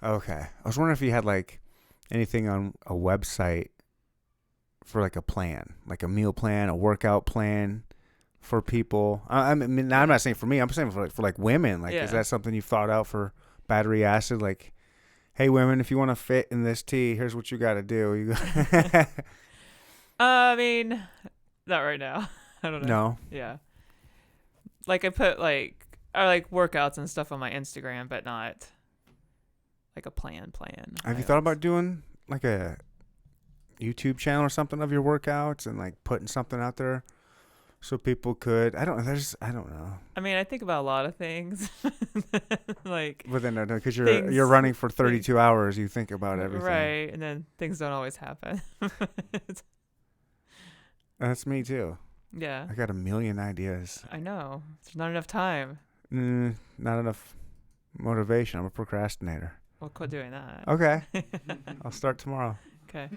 Okay. I was wondering if you had like anything on a website for like a plan, like a meal plan, a workout plan for people. I mean, I'm not saying for me. I'm saying for like women. Like, Yeah. is that something you've thought out for battery acid? Like, hey, women, if you want to fit in this tee, here's what you got to do. You I mean, not right now. I don't know. No. Yeah. Like I put I like workouts and stuff on my Instagram, but not like a plan. Have you thought about doing like a YouTube channel or something of your workouts and like putting something out there so people could? I don't know. I mean, I think about a lot of things. Like But then because you're things- running for 32 hours, you think about everything. right, and then things don't always happen. That's me too. Yeah. I got a million ideas. I know. There's not enough time. Not enough motivation. I'm a procrastinator. We'll quit doing that. Okay. I'll start tomorrow. Okay.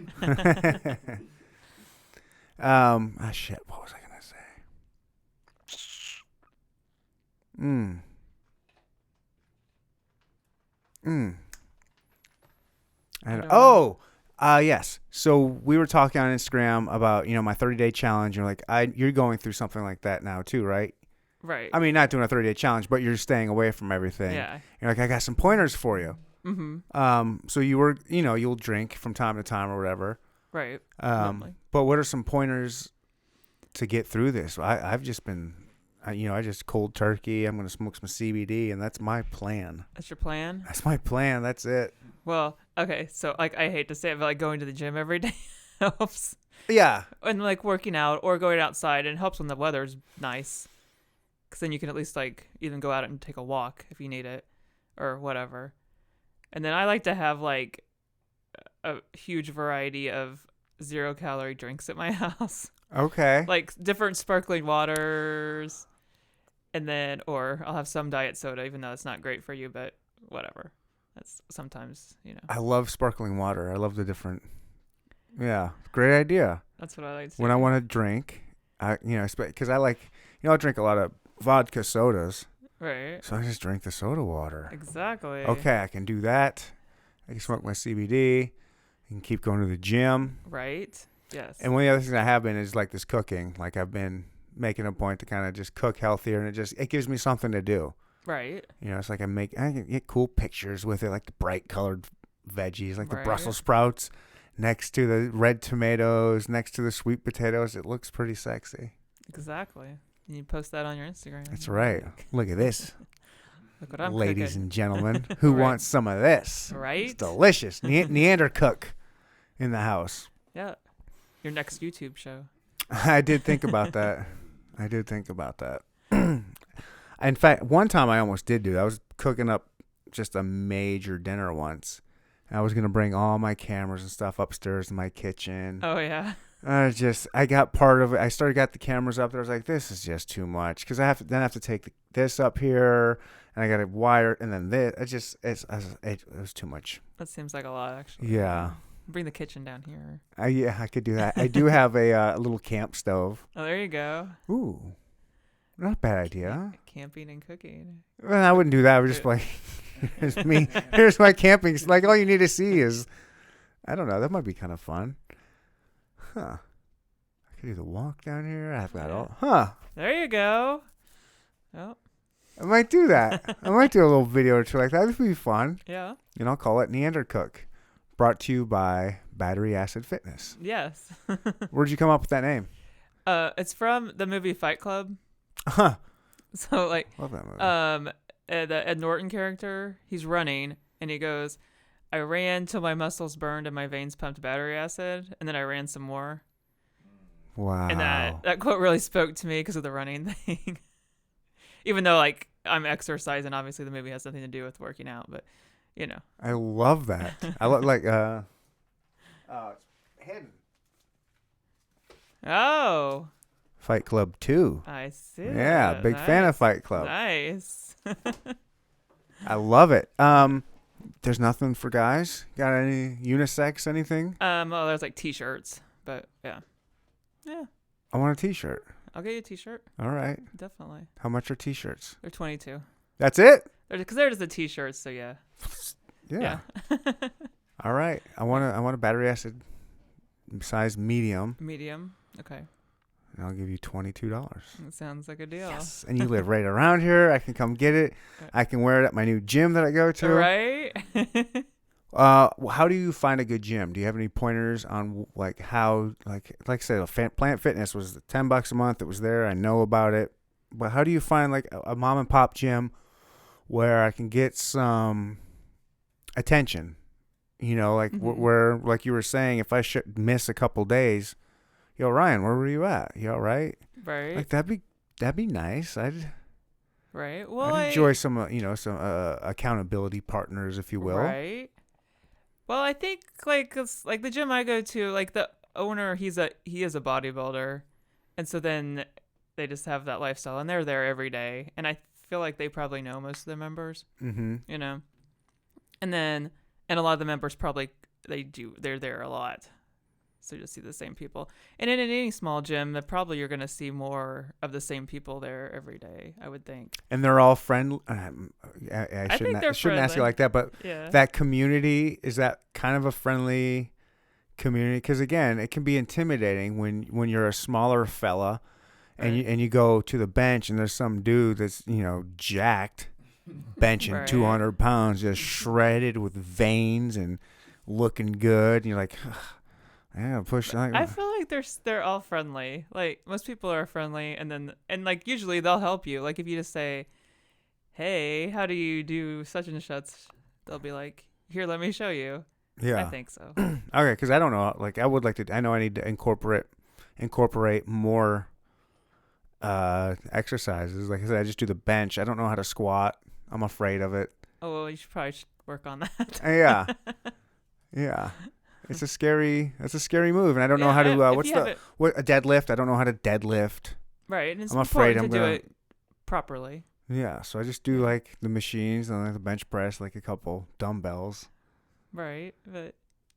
Shit. What was I gonna say? Yes. So we were talking on Instagram about, my 30-day challenge. You're like, you're going through something like that now too, right? Right. I mean, not doing a 30-day challenge, but you're staying away from everything. Yeah. You're like, I got some pointers for you. Mm-hmm. So you were, you'll drink from time to time or whatever. Right. But what are some pointers to get through this? I've just been, I just cold turkey. I'm going to smoke some CBD, and that's my plan. That's your plan? That's my plan. That's it. Well, okay. So, like, I hate to say it, but, like, going to the gym every day helps. Yeah. And, like, working out or going outside, and it helps when the weather's nice. Because then you can at least, like, even go out and take a walk if you need it or whatever. And then I like to have, like, a huge variety of 0-calorie drinks at my house. Okay. Like, different sparkling waters. And then, or I'll have some diet soda, even though it's not great for you, but whatever. That's sometimes, I love sparkling water. I love the different. Yeah, great idea. That's what I like to do. When I want to drink, because I like, I drink a lot of vodka sodas. Right. So I just drink the soda water. Exactly. Okay, I can do that. I can smoke my CBD. I can keep going to the gym. Right. Yes. And one of the other things I have been is like this cooking. Like I've been making a point to kind of just cook healthier, and it gives me something to do. Right. It's like I can get cool pictures with it, like the bright colored veggies, like the Right. Brussels sprouts next to the red tomatoes, next to the sweet potatoes. It looks pretty sexy. Exactly. And you post that on your Instagram. That's right. Look at this, Look what I'm ladies cooking. and gentlemen. Who Right. wants some of this? It's Right? delicious. Neander cook in the house. Yeah. Your next YouTube show. I did think about that. I did think about that. In fact, one time I almost did do that. I was cooking up just a major dinner once. I was going to bring all my cameras and stuff upstairs in my kitchen. Oh, yeah. I got part of it. Got the cameras up there. I was like, this is just too much because I have to take this up here and I got to wire and then this. It was too much. That seems like a lot, actually. Yeah. Bring the kitchen down here. I could do that. I do have a little camp stove. Oh, there you go. Ooh, not a bad idea. Camping and cooking. Well, I wouldn't do that. I would just like, here's me. Here's my camping. Like all you need to see is, I don't know. That might be kind of fun. Huh. I could do the walk down here. I've got all. Huh. There you go. Oh, I might do that. I might do a little video or two like that. That would be fun. yeah. And I'll call it Neander Cook. Brought to you by Battery Acid Fitness. Yes. Where'd you come up with that name? It's from the movie Fight Club. Huh. So, like, Love that movie. the Ed Norton character, he's running, and he goes, I ran till my muscles burned and my veins pumped battery acid, and then I ran some more. Wow. And that quote really spoke to me because of the running thing. Even though, like, I'm exercising, obviously the movie has nothing to do with working out, but, you know. I love that. I love, like, it's hidden. Oh, Fight Club 2. I see. Yeah, big fan of Fight Club. Nice. I love it. There's nothing for guys? Got any unisex, anything? Well, there's like t-shirts, but yeah. Yeah. I want a t-shirt. I'll get you a t-shirt. All right. Definitely. How much are t-shirts? They're 22. That's it? Because they're just the t-shirts, so yeah. Yeah. All right. I want a battery acid size medium, Medium. Okay. and I'll give you $22. That sounds like a deal. Yes. And you live right around here. I can come get it. I can wear it at my new gym that I go to. Right? How do you find a good gym? Do you have any pointers on like how, like I said, Plant Fitness was $10 a month. It was there. I know about it. But how do you find like a mom and pop gym where I can get some attention? You know, like where, like you were saying, if I should miss a couple days, yo, Ryan, where were you at? You all right? Right. Like that'd be nice. Right. Well, I'd enjoy some accountability partners, if you will. Right. Well, I think like the gym I go to, like the owner, he is a bodybuilder, and so then they just have that lifestyle, and they're there every day, and I feel like they probably know most of the members. Mm-hmm. You know, and a lot of the members probably they're there a lot, so you just see the same people. And in any small gym, probably you're gonna see more of the same people there every day, I would think. And they're all friendly. I think they're shouldn't ask you friendly. like that, but Yeah. that community, is that kind of a friendly community? Because again, it can be intimidating when you're a smaller fella, and Right. you go to the bench and there's some dude that's jacked, benching Right. 200 pounds, just shredded with veins and looking good. And you're like, yeah, push. I feel like they're all friendly. Like most people are friendly, and like usually they'll help you. Like if you just say, "Hey, how do you do such and such?" They'll be like, "Here, let me show you." yeah. I think so. Okay, because I don't know. Like, I would like to. I know I need to incorporate more exercises. Like I said, I just do the bench. I don't know how to squat. I'm afraid of it. Oh well, you should probably work on that. Yeah, yeah. It's a scary move, and I don't know Yeah, how to. if What's you have a deadlift? I don't know how to deadlift. right? And it's I'm afraid important I'm to gonna- do it properly. Yeah, so I just do like the machines and like the bench press, like a couple dumbbells. Right, but you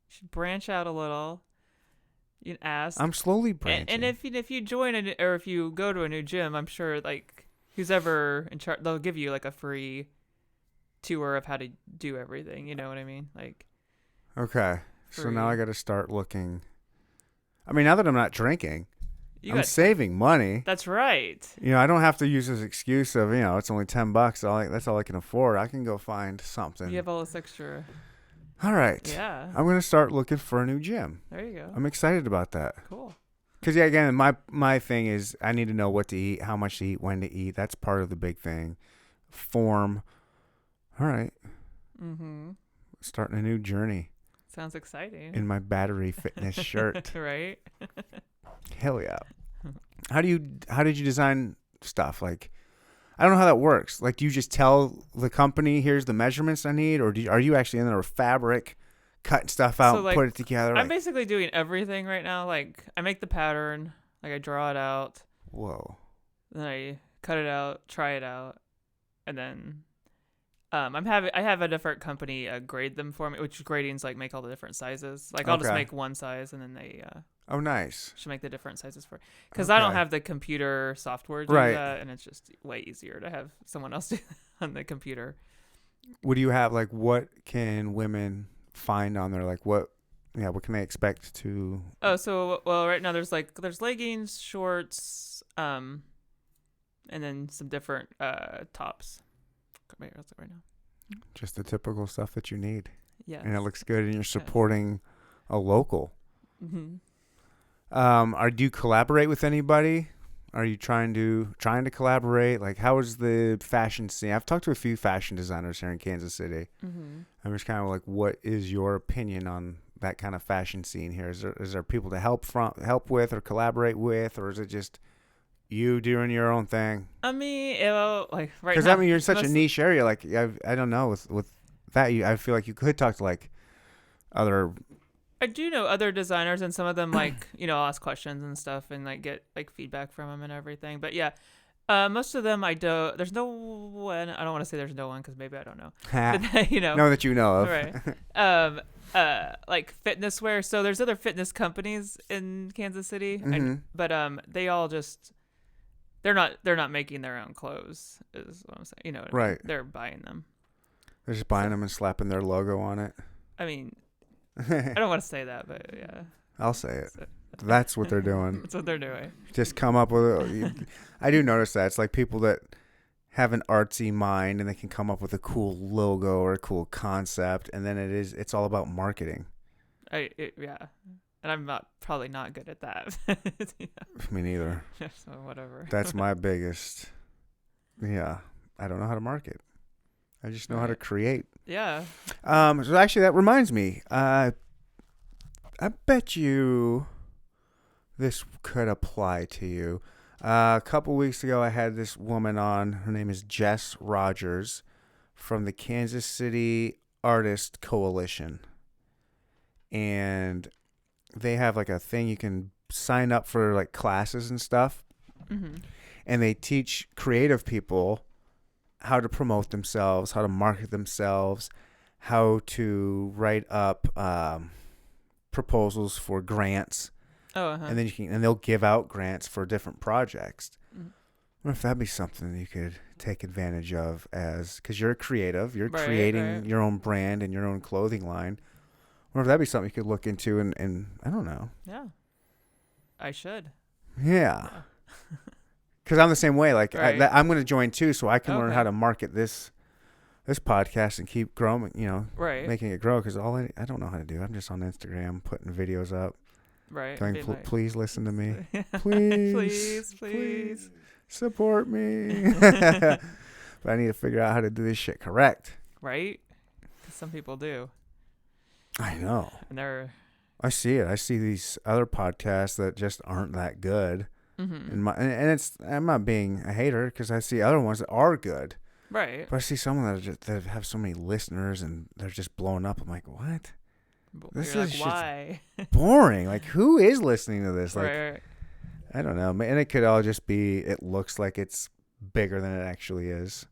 should branch out a little. You can ask. I'm slowly branching. And if you join or if you go to a new gym, I'm sure like who's ever in charge, they'll give you like a free tour of how to do everything. You know what I mean? Like. Okay, so free. now I got to start looking. I mean, now that I'm not drinking, You I'm got, saving money. that's right. I don't have to use this excuse of it's only $10. That's all I can afford. I can go find something. You have all this extra. All right. Yeah. I'm going to start looking for a new gym. There you go. I'm excited about that. Cool. Because, yeah, again, my thing is I need to know what to eat, how much to eat, when to eat. That's part of the big thing. Form. All right. Mm-hmm. Starting a new journey Sounds exciting. in my battery fitness shirt. Right? Hell yeah. How did you design stuff? Like, I don't know how that works. Like, do you just tell the company, here's the measurements I need? Or are you actually in there with fabric, cutting stuff out So, and like, put it together? I'm Like, basically doing everything right now. Like, I make the pattern, like I draw it out, whoa. then I cut it out, try it out, and then I have a different company grade them for me, which gradings like make all the different sizes. Like I'll just Okay. make one size, and then they Oh, nice. should make the different sizes for. Because I don't Okay. have the computer software to do Right. that, and it's just way easier to have someone else do that on the computer. What do you have? Like, what can women find on there? Like, what can they expect to? Oh, so well, right now there's leggings, shorts, and then some different tops. Wait, what's it right now? Just the typical stuff that you need. Yeah. And it looks good, and you're supporting a local. Mm-hmm. Do you collaborate with anybody? Are you trying to collaborate? Like, how is the fashion scene? I've talked to a few fashion designers here in Kansas City. Mm-hmm. I'm just kind of like, what is your opinion on that kind of fashion scene here? Is there people to help with or collaborate with, or is it just you doing your own thing? I mean, right now. Because I mean, you're in such a niche area. Like, I don't know with that. I feel like you could talk to like other. I do know other designers, and some of them I'll ask questions and stuff, and like get like feedback from them and everything. But yeah, most of them I do. There's no one. I don't want to say there's no one because maybe I don't know. But, Know that you know of. Right. Like fitness wear. So there's other fitness companies in Kansas City, but they all just they're not making their own clothes. Is what I'm saying. You know what I mean? Right. They're buying them. They're just buying them and slapping their logo on it. I mean, I don't want to say that, but yeah. I'll say it. That's what they're doing. That's what they're doing. Just come up with I do notice that. It's like people that have an artsy mind and they can come up with a cool logo or a cool concept, and then it's all about marketing. Yeah. And I'm probably not good at that. Me neither. So whatever. That's my biggest. Yeah. I don't know how to market. I just know how to create. Yeah. So actually, that reminds me. I bet you this could apply to you. A couple weeks ago, I had this woman on. Her name is Jess Rogers from the Kansas City Artist Coalition. And they have like a thing you can sign up for like classes and stuff. Mm-hmm. And they teach creative people how to promote themselves, how to market themselves, how to write up proposals for grants. Oh, uh-huh. And then they'll give out grants for different projects. Mm-hmm. I wonder if that'd be something you could take advantage of because you're creative, you're creating your own brand and your own clothing line. I wonder if that'd be something you could look into and I don't know. Yeah. I should. Yeah. Because I'm the same way. Like I'm going to join too, so I can learn how to market this podcast and keep growing. Making it grow. Because I don't know how to do. I'm just on Instagram putting videos up. Right. Going, please listen to me. Please support me. But I need to figure out how to do this shit correct. Right. 'Cause some people do. I know. And I see it. I see these other podcasts that just aren't that good. Mm-hmm. And I'm not being a hater because I see other ones that are good. Right. But I see some that have so many listeners and they're just blowing up. I'm like, what? This is why? Boring. Like, who is listening to this? Like, right. I don't know. And it could all just be, it looks like it's bigger than it actually is.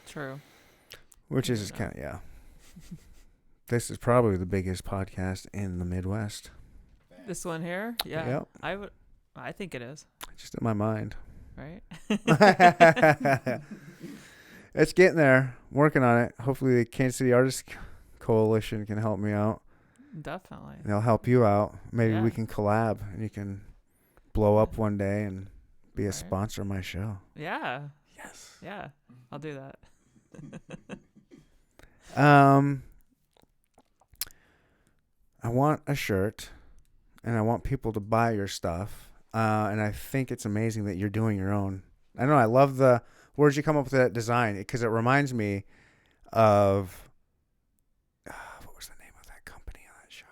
True. Which is kind of, yeah. This is probably the biggest podcast in the Midwest. This one here? Yeah. Yep. I think it is. Just in my mind. Right? It's getting there. Working on it. Hopefully the Kansas City Artists Coalition can help me out. Definitely. And they'll help you out. Maybe we can collab and you can blow up one day and be a sponsor of my show. Yeah. Yes. Yeah. I'll do that. I want a shirt, and I want people to buy your stuff. And I think it's amazing that you're doing your own. I don't know. I love the. Where'd you come up with that design? Because it reminds me of what was the name of that company on that show?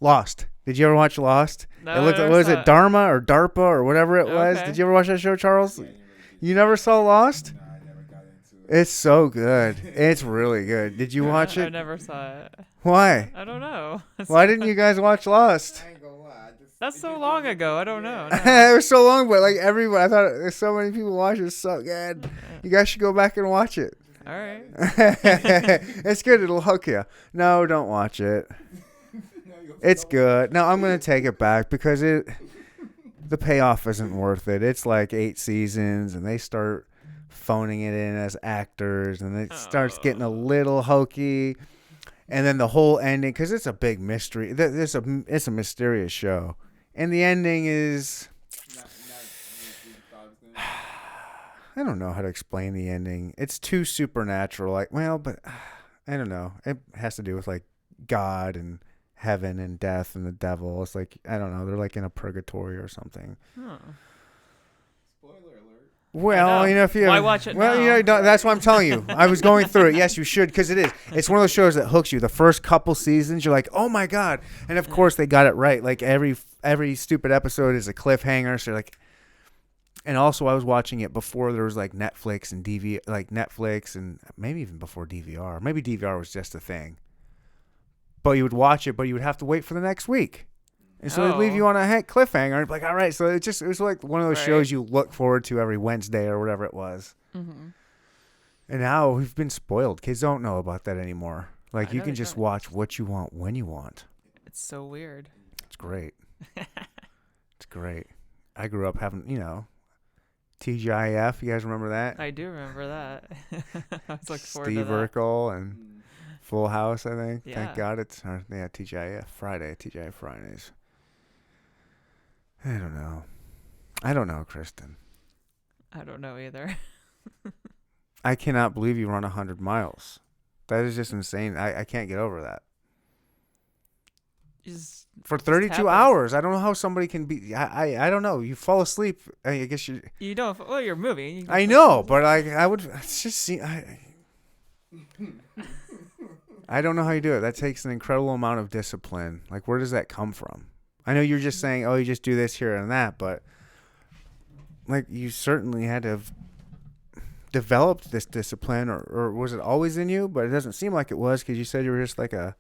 Lost. Did you ever watch Lost? No, It looked. I What never was saw it? Dharma or DARPA or whatever it was. Okay. Did you ever watch that show, Charles? You never saw Lost? No, I never got into it. It's so good. It's really good. Did you watch I it? never saw it. Why? I don't know. Why didn't you guys watch Lost? I ain't gonna lie. That's so long ago. I don't know. No. It was so long, but like everybody, I thought there's so many people watch it. It's so good. You guys should go back and watch it. All right. It's good. It'll hook you. No, don't watch it. It's good. No, I'm gonna take it back because the payoff isn't worth it. It's like 8 seasons, and they start phoning it in as actors, and it starts getting a little hokey. And then the whole ending, because it's a big mystery. It's a mysterious show, and the ending is. I don't know how to explain the ending. It's too supernatural. Like, well, but I don't know. It has to do with like God and heaven and death and the devil. It's like, I don't know. They're like in a purgatory or something. Huh. Spoiler alert. Well, know. you know, if you Why watch it well, now? you know, that's what I'm telling you. I was going through it. Yes, you should, because it is. It's one of those shows that hooks you. The first couple seasons, you're like, oh my god, and of course they got it right. Like every stupid episode is a cliffhanger. So you're like, and also I was watching it before there was like Netflix and Netflix and maybe even before DVR. Maybe DVR was just a thing. But you would watch it, but you would have to wait for the next week. And so they'd leave you on a cliffhanger. Like, all right, so it was like one of those shows you look forward to every Wednesday or whatever it was. Mm-hmm. And now we've been spoiled. Kids don't know about that anymore. Like, you know can they just don't. watch what you want when you want. It's so weird. It's great. It's great. I grew up having, TGIF. You guys remember that? I do remember that. I was looking forward Steve to that. Urkel and Full House, I think. Yeah. Thank God it's TGIF Fridays. I don't know, Kristen. I don't know either. I cannot believe you run 100 miles. That is just insane. I can't get over that. For 32 happens. hours. I don't know how somebody can be. I don't know. You fall asleep. I guess you. You don't. Well, you're moving. You I know, but I would. It's just I don't know how you do it. That takes an incredible amount of discipline. Like, where does that come from? I know you're just saying, oh, you just do this here and that, but like, you certainly had to have developed this discipline, or was it always in you? But it doesn't seem like it was, because you said you were just like a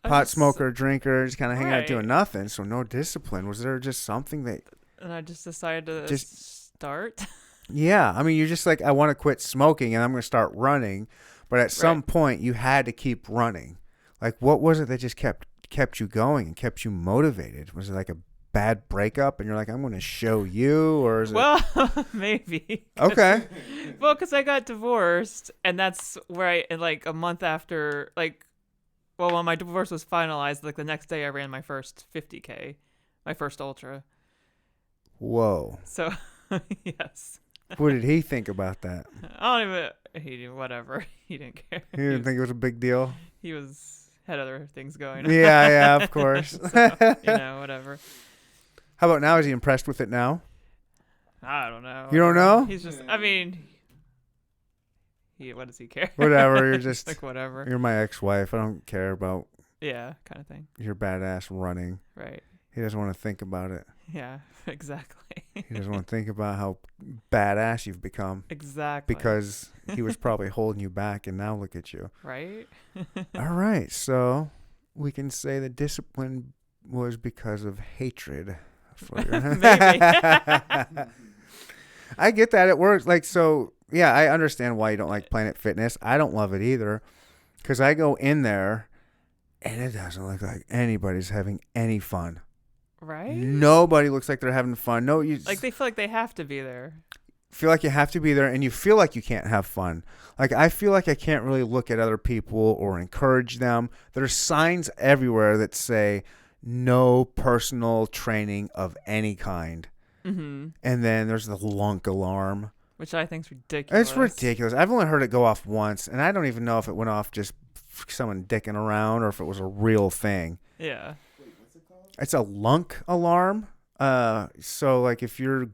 pot smoker, drinker, just kind of hanging out doing nothing. So no discipline. Was there just something that? And I just decided to start. Yeah, I mean, you're just like, I want to quit smoking and I'm going to start running, but at some point you had to keep running. Like, what was it that just kept you going and kept you motivated? Was it like a bad breakup and you're like, I'm going to show you, or is it? Maybe. Okay. Well, because I got divorced, and that's where and like a month after, when my divorce was finalized, like the next day I ran my first 50K, my first ultra. Whoa. So, yes. What did he think about that? Whatever. He didn't care. He didn't think it was a big deal? He had other things going on. Yeah, of course. So, whatever. How about now? Is he impressed with it now? I don't know. You don't know? He's just, what does he care? Whatever. You're just like, whatever. You're my ex-wife. I don't care about kind of thing. your badass running. Right. He doesn't want to think about it. Yeah, exactly. He doesn't want to think about how badass you've become. Exactly. Because he was probably holding you back, and now look at you. Right? All right. So we can say the discipline was because of hatred. For your Maybe. I get that. It works. Like, so, yeah, I understand why you don't like Planet Fitness. I don't love it either, because I go in there, and it doesn't look like anybody's having any fun. Right? Nobody looks like they're having fun. No, you like, they feel like they have to be there. Feel like you have to be there, and you feel like you can't have fun. Like, I feel like I can't really look at other people or encourage them. There's signs everywhere that say no personal training of any kind. Mm-hmm. And then there's the lunk alarm, which I think's ridiculous. It's ridiculous. I've only heard it go off once, and I don't even know if it went off just someone dicking around or if it was a real thing. Yeah. It's a lunk alarm. So like if you're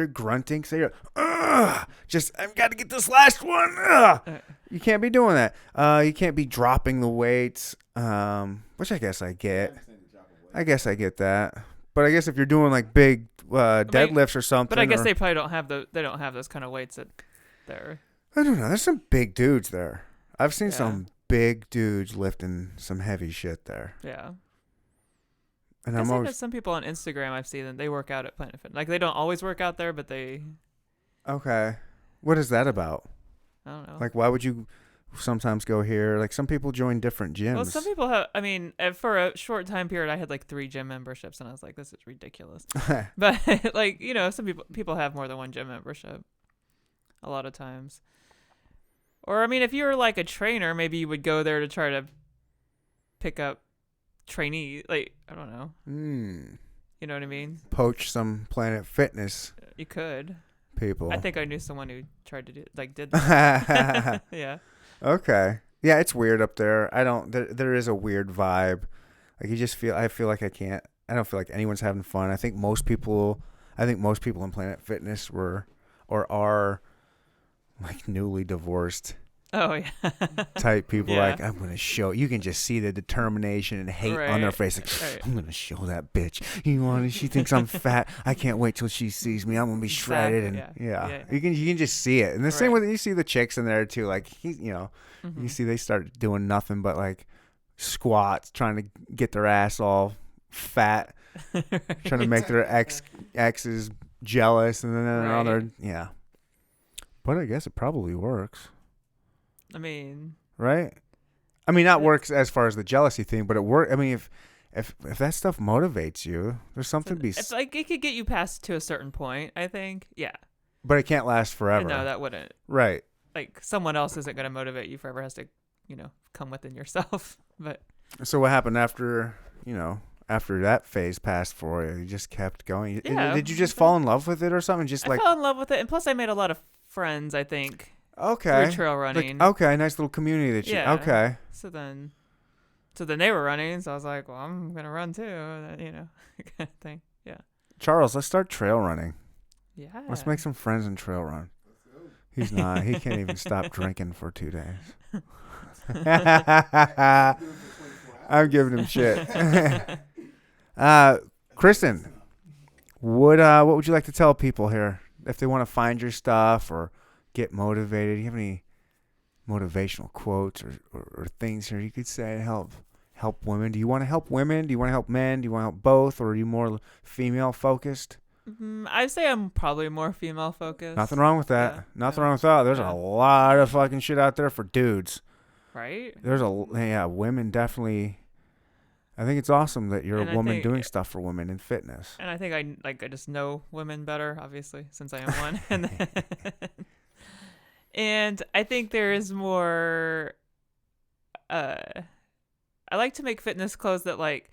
grunting, say you're I've got to get this last one. You can't be doing that. You can't be dropping the weights. Which I guess I get. I guess I get that. But I guess if you're doing like big deadlifts or something. But I guess they probably don't have those kind of weights at there. I don't know. There's some big dudes there. I've seen some big dudes lifting some heavy shit there. Yeah. And I think some people on Instagram I've seen them. They work out at Planet Fitness. Like they don't always work out there, but they. Okay. What is that about? I don't know. Like, why would you sometimes go here? Like, some people join different gyms. Well, some people have. I mean, for a short time period, I had like 3 gym memberships, and I was like, "This is ridiculous." But like, some people have more than one gym membership. A lot of times. Or I mean, if you were like a trainer, maybe you would go there to try to pick up trainee. Like, I don't know. You know what I mean? Poach some Planet Fitness. You could. People. I think I knew someone who tried to did that. Yeah. Okay. Yeah, it's weird up there. There is a weird vibe. Like I feel like I don't feel like anyone's having fun. I think most people in Planet Fitness are like newly divorced. Oh yeah. Type people. Yeah. Like, I'm gonna show. You can just see the determination and hate on their face. Like, I'm gonna show that bitch. She thinks I'm fat. I can't wait till she sees me. I'm gonna be shredded. And yeah. You can just see it. And the same way you see the chicks in there too. Like you see they start doing nothing but like squats, trying to get their ass all fat, trying to make their exes jealous, and then they're on their But I guess it probably works. I mean, right? I mean, not works as far as the jealousy thing, but it works. I mean, if that stuff motivates you, there's something to be. It's like it could get you past to a certain point, I think. Yeah. But it can't last forever. No, that wouldn't. Right. Like someone else isn't going to motivate you forever. It has to, come within yourself. But. So what happened after that phase passed for you? You just kept going. Yeah. Did you just fall in love with it or something? I fell in love with it, and plus I made a lot of friends, I think. Okay. Through trail running. Like, okay, nice little community that you. Yeah. Okay. So then they were running, so I was like, well, I'm gonna run too, kind of thing. Yeah. Charles, let's start trail running. Yeah. Let's make some friends and trail run. He's not. He can't even stop drinking for 2 days. I'm giving him shit. Kristen, what would you like to tell people here if they want to find your stuff or get motivated? Do you have any motivational quotes or things here you could say to help women? Do you want to help women? Do you want to help men? Do you want to help both? Or are you more female focused? I'd say I'm probably more female focused. Nothing wrong with that. Nothing wrong with that. There's a lot of fucking shit out there for dudes. Right? There's women definitely. I think it's awesome that you're a woman doing stuff for women in fitness. And I think I just know women better, obviously, since I am one. And I think there is more. I like to make fitness clothes that like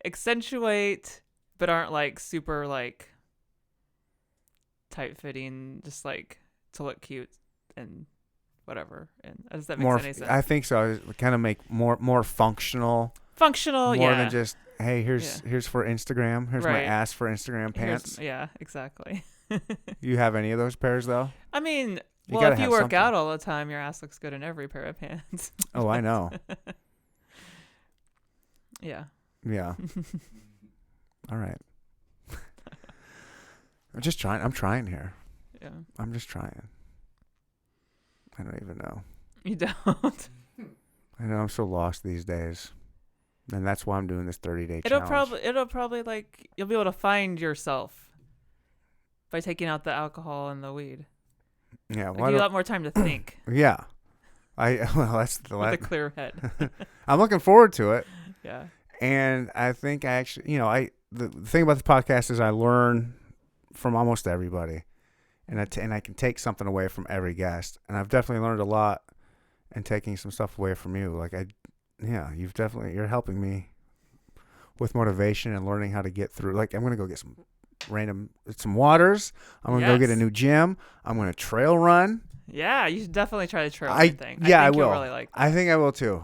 accentuate, but aren't like super like tight fitting, just like to look cute and whatever. And does that make any sense? I think so. Kind of make more functional. Functional, more than just hey, here's for Instagram. Here's my ass for Instagram pants. Exactly. You have any of those pairs though? I mean, if you work out all the time, your ass looks good in every pair of pants. Oh, I know. Yeah. Yeah. All right. I'm trying here. Yeah. I'm just trying. I don't even know. You don't? I know I'm so lost these days. And that's why I'm doing this 30-day challenge. It'll probably like you'll be able to find yourself by taking out the alcohol and the weed. Yeah, give you a lot more time to think. Yeah. That's the with a clear head. I'm looking forward to it. Yeah. And I think the thing about the podcast is I learn from almost everybody, and I can take something away from every guest. And I've definitely learned a lot in taking some stuff away from you. Like you're helping me with motivation and learning how to get through. Like I'm gonna go get some some waters. I'm gonna go get a Yes. new gym. I'm gonna trail run. Yeah, you should definitely try the trail I thing. yeah, I think will. You'll really like that. I think I will too.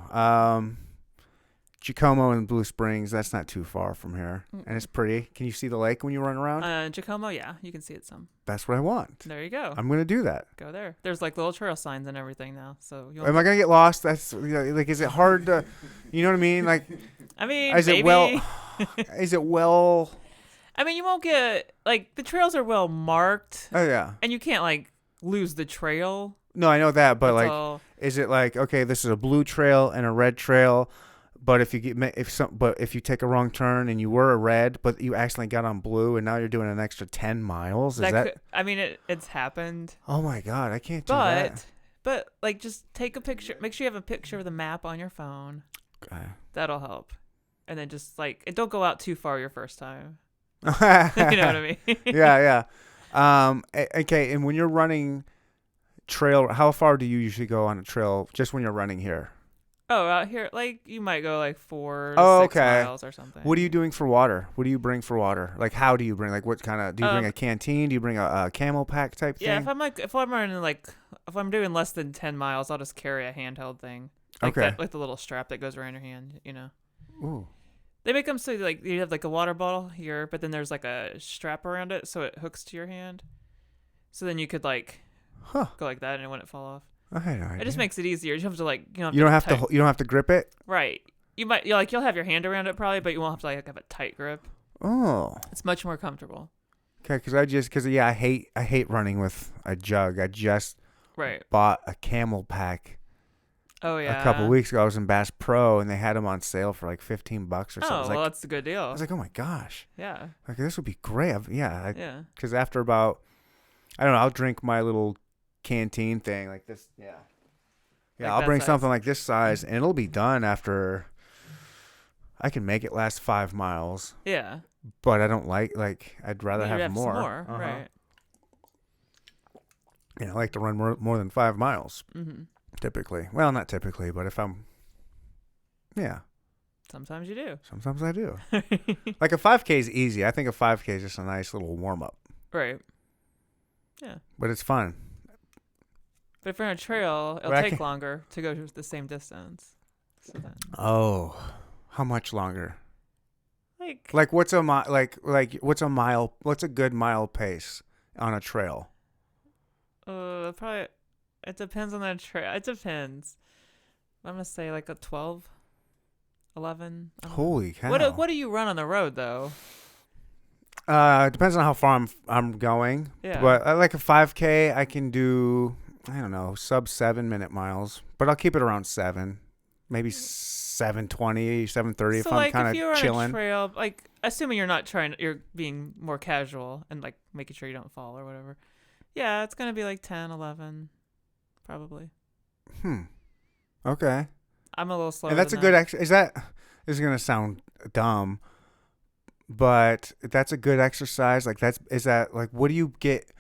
Giacomo and Blue Springs. That's not too far from here, and it's pretty. Can you see the lake when you run around? Giacomo, yeah, you can see it some. That's what I want. There you go. I'm gonna do that. Go there. There's like little trail signs and everything now. So you'll Am I gonna get lost? That's like, is it hard to, you know what I mean? Like, I mean, is maybe. it well? Is it well? I mean, you won't get like the trails are well marked, Oh yeah. and you can't like lose the trail. No, I know that, but That's like, all. is it like, okay, this is a blue trail and a red trail, but if you take a wrong turn and you were a red, but you accidentally got on blue and now you're doing an extra 10 miles, is that? I mean, it's happened. Oh my God, I can't do that. But like, just take a picture. Make sure you have a picture of the map on your phone. Okay. That'll help. And then just like, and don't go out too far your first time. You know what I mean? Yeah. Okay, and when you're running trail, how far do you usually go on a trail just when you're running here? Oh, out here, like you might go like 4 to Oh, 6 okay. miles or something. What are you doing for water? What do you bring for water? Like, how do you bring? Like, what kind of? Do you bring a canteen? Do you bring a camel pack type thing? Yeah, if I'm running if I'm doing less than 10 miles, I'll just carry a handheld thing. Like Okay. like the little strap that goes around your hand, you know. Ooh. They make them so like you have like a water bottle here, but then there's like a strap around it so it hooks to your hand. So then you could like Huh. go like that and it wouldn't fall off. I had no idea. It just makes it easier. You have to like You don't have to. You don't have to grip it. Right. You'll have your hand around it probably, but you won't have to like have a tight grip. Oh. It's much more comfortable. Okay, I hate running with a jug. I just Right. bought a camel pack Oh yeah. a couple weeks ago. I was in Bass Pro and they had them on sale for like $15 or something. Oh, I was well, like, that's a good deal. I was like, oh my gosh, Yeah. like this would be great. Yeah. Because after about, I don't know, I'll drink my little canteen thing like this. Yeah. Yeah, Like I'll that bring size. something like this size and it'll be done after. I can make it last 5 miles, Yeah. but I don't like I'd rather You'd have more. some more. Uh-huh. Right. Yeah, I like to run more than 5 miles Mm-hmm. typically. Well, not typically, but if I'm, yeah, Sometimes you do. sometimes I do. Like a 5K is easy. I think a 5K is just a nice little warm up, Right. Yeah. but it's fun. But if you're on a trail, it'll But I take can- longer to go the same distance. So then, Oh, how much longer? like, Like what's a what's a mile? What's a good mile pace on a trail? probably, it depends on the trail. It depends. I'm going to say like a 12, 11. I don't know. Holy cow! What do you run on the road, though? It depends on how far I'm going. Yeah. But like a 5K, I can do, I don't know, sub 7-minute miles, but I'll keep it around 7, maybe 7:20, 7:30 So, if I'm like, kind if you're of on a chilling. trail, like, assuming you're being more casual and, like, making sure you don't fall or whatever. Yeah, it's going to be like 10, 11, probably. Okay. I'm a little slower. And that's a than good that. this is going to sound dumb, but that's a good exercise. Like is that like, what do you get?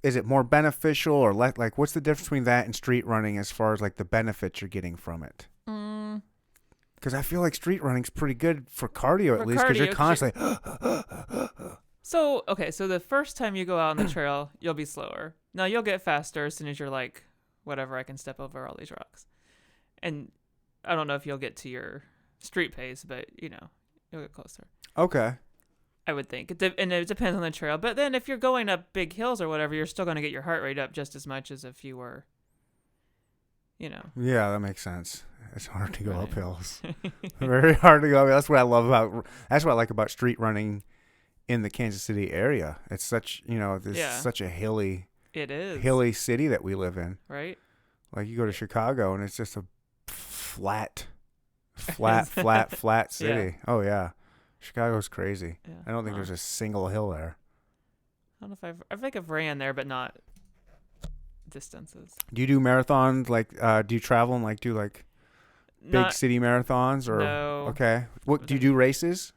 Is it more beneficial or less? Like, what's the difference between that and street running as far as like the benefits you're getting from it? Because I feel like street running's pretty good for cardio at least, because you're constantly. So the first time you go out on the trail, you'll be slower. Now you'll get faster as soon as you're like, whatever, I can step over all these rocks. And I don't know if you'll get to your street pace, but you'll get closer. Okay. I would think. And it depends on the trail. But then if you're going up big hills or whatever, you're still going to get your heart rate up just as much as if you were, Yeah, that makes sense. It's hard to go Right. up hills. Very hard to go up. That's what I like about street running in the Kansas City area. It's such, such a hilly It is. hilly city that we live in. Right? Like you go to Chicago and it's just a flat city. Yeah. Oh yeah. Chicago's crazy. Yeah. I don't think there's a single hill there. I don't know if I think I've ran there, but not distances. Do you do marathons? Like, do you travel and like do like big Not, city marathons or? No. Okay. What do you do races?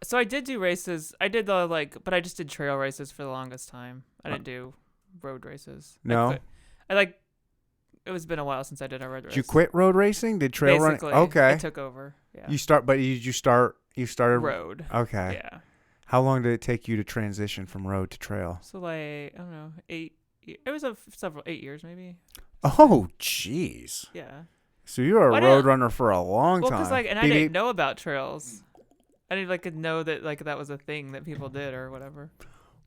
So I did do races. I did but I just did trail races for the longest time. I didn't do road races. No? It was been a while since I did a road race. Did you quit road racing? Did trail Basically, running? Okay. I took over. Yeah. You started road. Okay. Yeah. How long did it take you to transition from road to trail? So like I don't know, 8. It was 8 years maybe. Oh, jeez. Yeah. So you were Well, a I didn't- road runner for a long Well, time. because like, and I BB didn't know about trails. I didn't like know that like that was a thing that people did or whatever.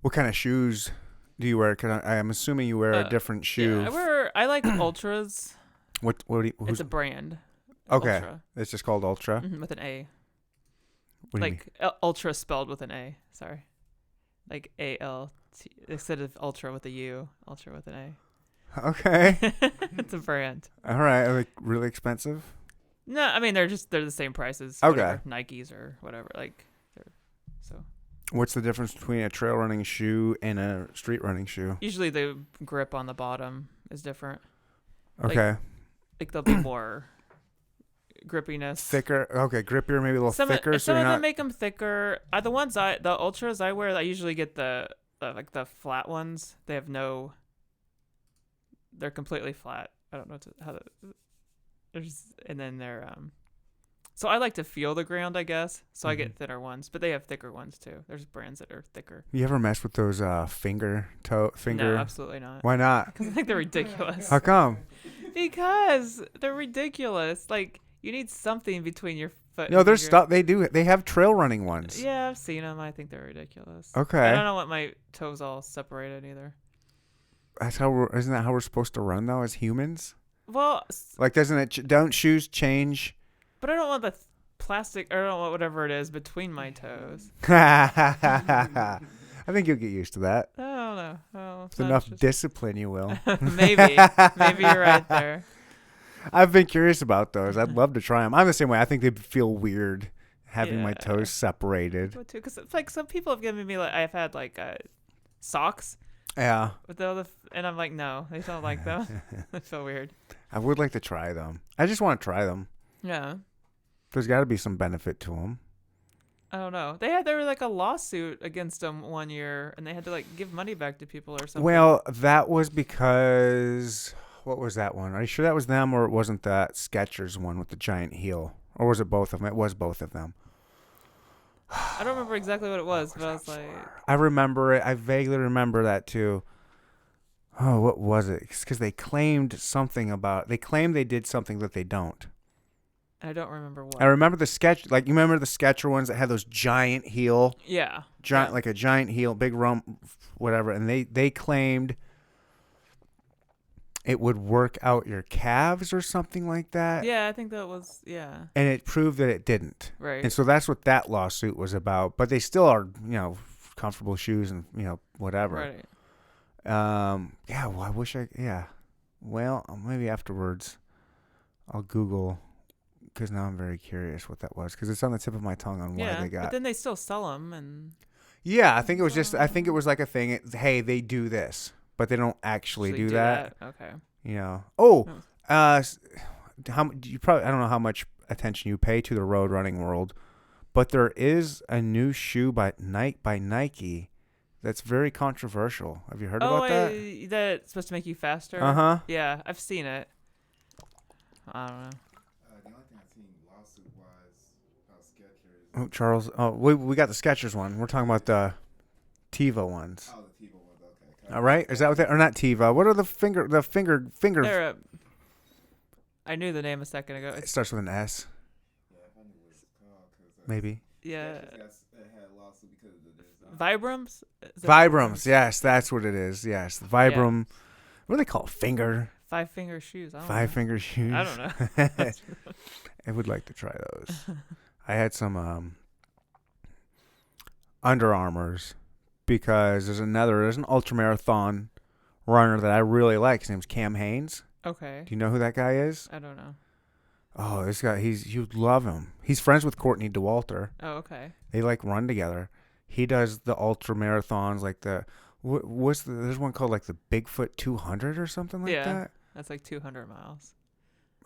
What kind of shoes do you wear? Cause I'm assuming you wear a different shoe. Yeah, I like Ultras. What do you, It's a brand. okay. Ultra. It's just called Ultra. With an A. What do you Like Ultra spelled with an A. Sorry. Like ALT instead of Ultra with a U. Ultra with an mean? Okay. It's a brand. All right. Are they really expensive? No, I mean they're the same prices. Okay. Whatever, Nikes or whatever. Like they're so. What's the difference between a trail running shoe and a street running shoe? Usually the grip on the bottom is different. Okay. Like they'll be more grippiness. Thicker. Okay. Grippier, maybe a little thicker. So Some you're of not. them make them thicker. The Ultras I wear, I usually get the like the flat ones. They have no. They're completely flat. I don't know how to. And then they're So I like to feel the ground, I guess. So I get thinner ones, but they have thicker ones too. There's brands that are thicker. You ever mess with those finger? No, absolutely not. Why not? Because I think they're ridiculous. How come? Because they're ridiculous. Like you need something between your foot. No, and there's finger. stuff. They have trail running ones. Yeah, I've seen them. I think they're ridiculous. Okay. I don't know what my toes all separated either. Isn't that how we're supposed to run though as humans? Well, Like, doesn't it? Don't shoes change? but I don't want the plastic. Or I don't want whatever it is between my toes. I think you'll get used to that. I don't know. Well, With enough discipline, you will. maybe you're right there. I've been curious about those. I'd love to try them. I'm the same way. I think they'd feel weird having my Yeah. toes separated. Because like some people have given me like I've had like socks Yeah. with the other, and I'm like no, I don't like them. They feel weird. I would like to try them. I just want to try them. Yeah. There's got to be some benefit to them. I don't know. There was like a lawsuit against them one year, and they had to like give money back to people or something. Well, that was because what was that one? Are you sure that was them, or it wasn't that Skechers one with the giant heel, or was it both of them? It was both of them. I don't remember exactly what it was, but I was like, I remember it. I vaguely remember that too. Oh, what was it? Because they claimed they claimed they did something that they don't. I don't remember what. I remember the sketch, like you remember the Sketcher ones that had those giant heel, Yeah. like a giant heel, big rump, whatever, and they claimed it would work out your calves or something like that. Yeah, I think that was And it proved that it didn't. right. And so that's what that lawsuit was about. But they still are, comfortable shoes and whatever. Right. Yeah. Well, I wish well, maybe afterwards I'll Google. Because now I'm very curious what that was. Because it's on the tip of my tongue on why they got. But then they still sell them, and Yeah, I think it was like a thing. Hey, they do this, but they don't actually do that. Okay. Oh, I don't know how much attention you pay to the road running world, but there is a new shoe by Nike that's very controversial. Have you heard about that? That's supposed to make you faster. Uh-huh. Yeah, I've seen it. I don't know. The only thing I've seen lawsuit wise about Skechers. Oh, Charles. Oh, we got the Skechers one. We're talking about the Teva ones. Oh, the Teva ones. Okay. All right, is that what they or not Teva? What are the finger? They're I knew the name a second ago. It starts with an S, Yeah, I knew what it's called because maybe. Yeah. Skechers had a lawsuit because of the design. Vibrams? Is it Vibrams, yes, that's what it is. Yes, the Vibram. What do they call it? Finger? 5-finger shoes. I don't Five know. finger shoes. I don't know. I would like to try those. I had some Under Armours because there's an ultramarathon runner that I really like. His name's Cam Hanes. Okay. Do you know who that guy is? I don't know. Oh, this guy, you'd love him. He's friends with Courtney DeWalter. Oh, okay. They like run together. He does the ultra marathons, like there's one called like the Bigfoot 200 or something like that. That's like 200 miles.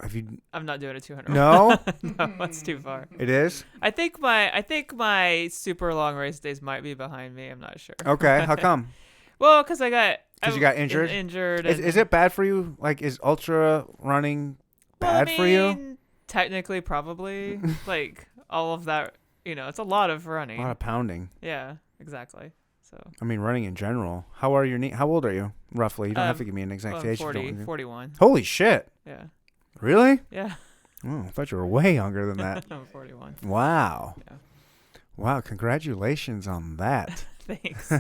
Have you? I'm not doing a 200. No, No, that's too far. it is. I think my super long race days might be behind me. I'm not sure. Okay, how come? Well, because I got. 'Cause you got injured? Injured. Is it bad for you? Like, is ultra running bad for you? Technically, probably. Like all of that. It's a lot of running. A lot of pounding. Yeah. exactly. So I mean, running in general. How are your knee? How old are you, roughly? You don't have to give me an exact age. if you don't 40, want to. 41. Holy shit. Yeah. Really? Yeah. Oh, I thought you were way younger than that. I'm 41. Wow. Yeah. Wow, congratulations on that. Thanks.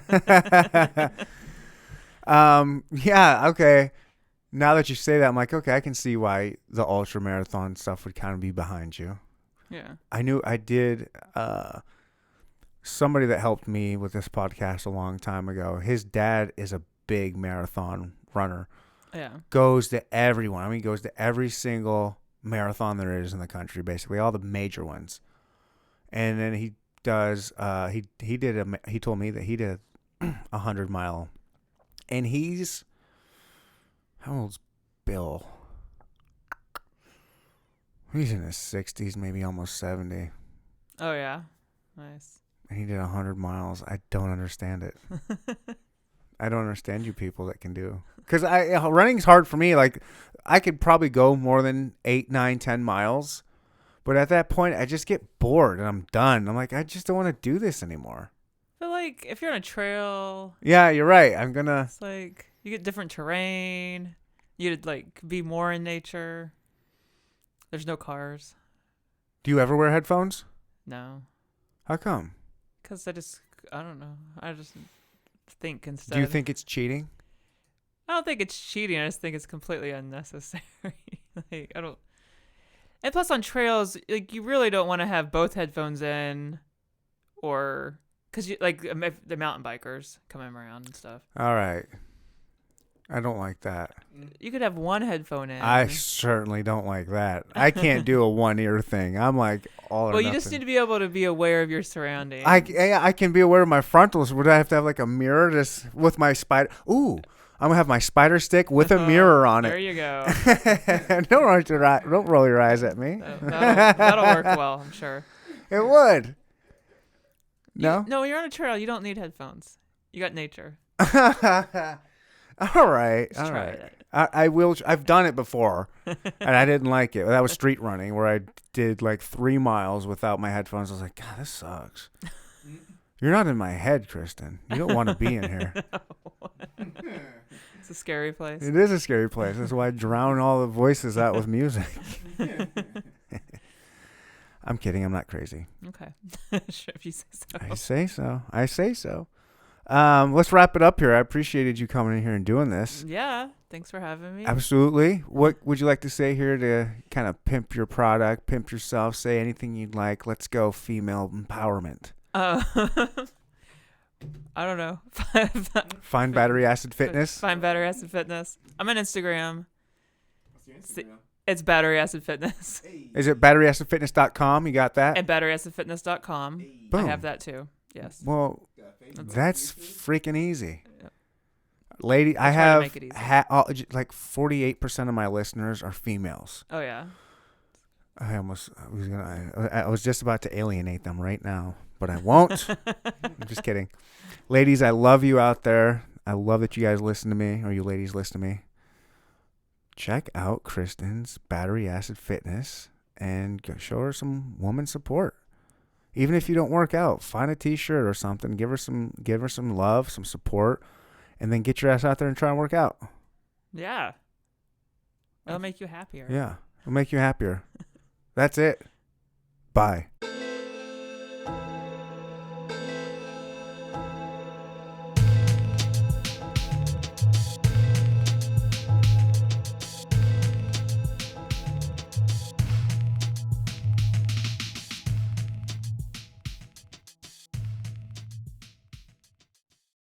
Yeah, okay. Now that you say that, I'm like, okay, I can see why the ultra marathon stuff would kind of be behind you. Yeah. I did somebody that helped me with this podcast a long time ago. His dad is a big marathon runner. Yeah. Goes to everyone. I mean, goes to every single marathon there is in the country, basically all the major ones. And then he does he told me that he did 100-mile. And he's, how old's Bill? He's in his 60s, maybe almost 70. Oh yeah. Nice. And he did 100 miles. I don't understand it. I don't understand you people that can do. Because running's hard for me. Like, I could probably go more than 8, 9, 10 miles. But at that point, I just get bored and I'm done. I'm like, I just don't want to do this anymore. But like, if you're on a trail, Yeah, you're right. I'm going to. it's like you get different terrain. You could like be more in nature. There's no cars. Do you ever wear headphones? No. How come? Because I don't know. I just think instead. Do you think it's cheating? I don't think it's cheating. I just think it's completely unnecessary. Like, I don't. And plus, on trails, like you really don't want to have both headphones in, or because you like the mountain bikers coming around and stuff. All right. I don't like that. You could have one headphone in. I certainly don't like that. I can't do a one-ear thing. I'm like all or well, you nothing. just need to be able to be aware of your surroundings. I can be aware of my frontals. Would I have to have like a mirror just with my spider? Ooh, I'm going to have my spider stick with a mirror on There it. you go. Don't roll your eyes at me. That'll work well, I'm sure. It would. No? No, you're on a trail. You don't need headphones. You got nature. All right. Just All try right. it. I will. I've done it before, and I didn't like it. That was street running, where I did like 3 miles without my headphones. I was like, God, this sucks. You're not in my head, Kristen. You don't want to be in here. It's a scary place. It is a scary place. That's why I drown all the voices out with music. I'm kidding. I'm not crazy. Okay. Sure, if you say so. I say so. I say so. Let's wrap it up here. I appreciated you coming in here and doing this. Yeah. Thanks for having me. Absolutely. What would you like to say here to kind of pimp your product, pimp yourself, say anything you'd like? Let's go female empowerment. I don't know. Find Battery Acid Fitness. Find Battery Acid Fitness. I'm on Instagram. What's your Instagram? It's Battery Acid Fitness. Is it batteryacidfitness.com? You got that? And batteryacidfitness.com. I Boom. have that too. Yes. Well, that's freaking easy. Yep. Lady, I try to have make it easy. like 48% of my listeners are females. Oh yeah. I was just about to alienate them right now, but I won't. I'm just kidding. Ladies, I love you out there. I love that you guys listen to me, or you ladies listen to me. Check out Kristen's Battery Acid Fitness and show her some woman support. Even if you don't work out, find a t-shirt or something, give her some love, some support, and then get your ass out there and try and work out. Yeah. It'll make you happier. Yeah, it'll make you happier. That's it. Bye.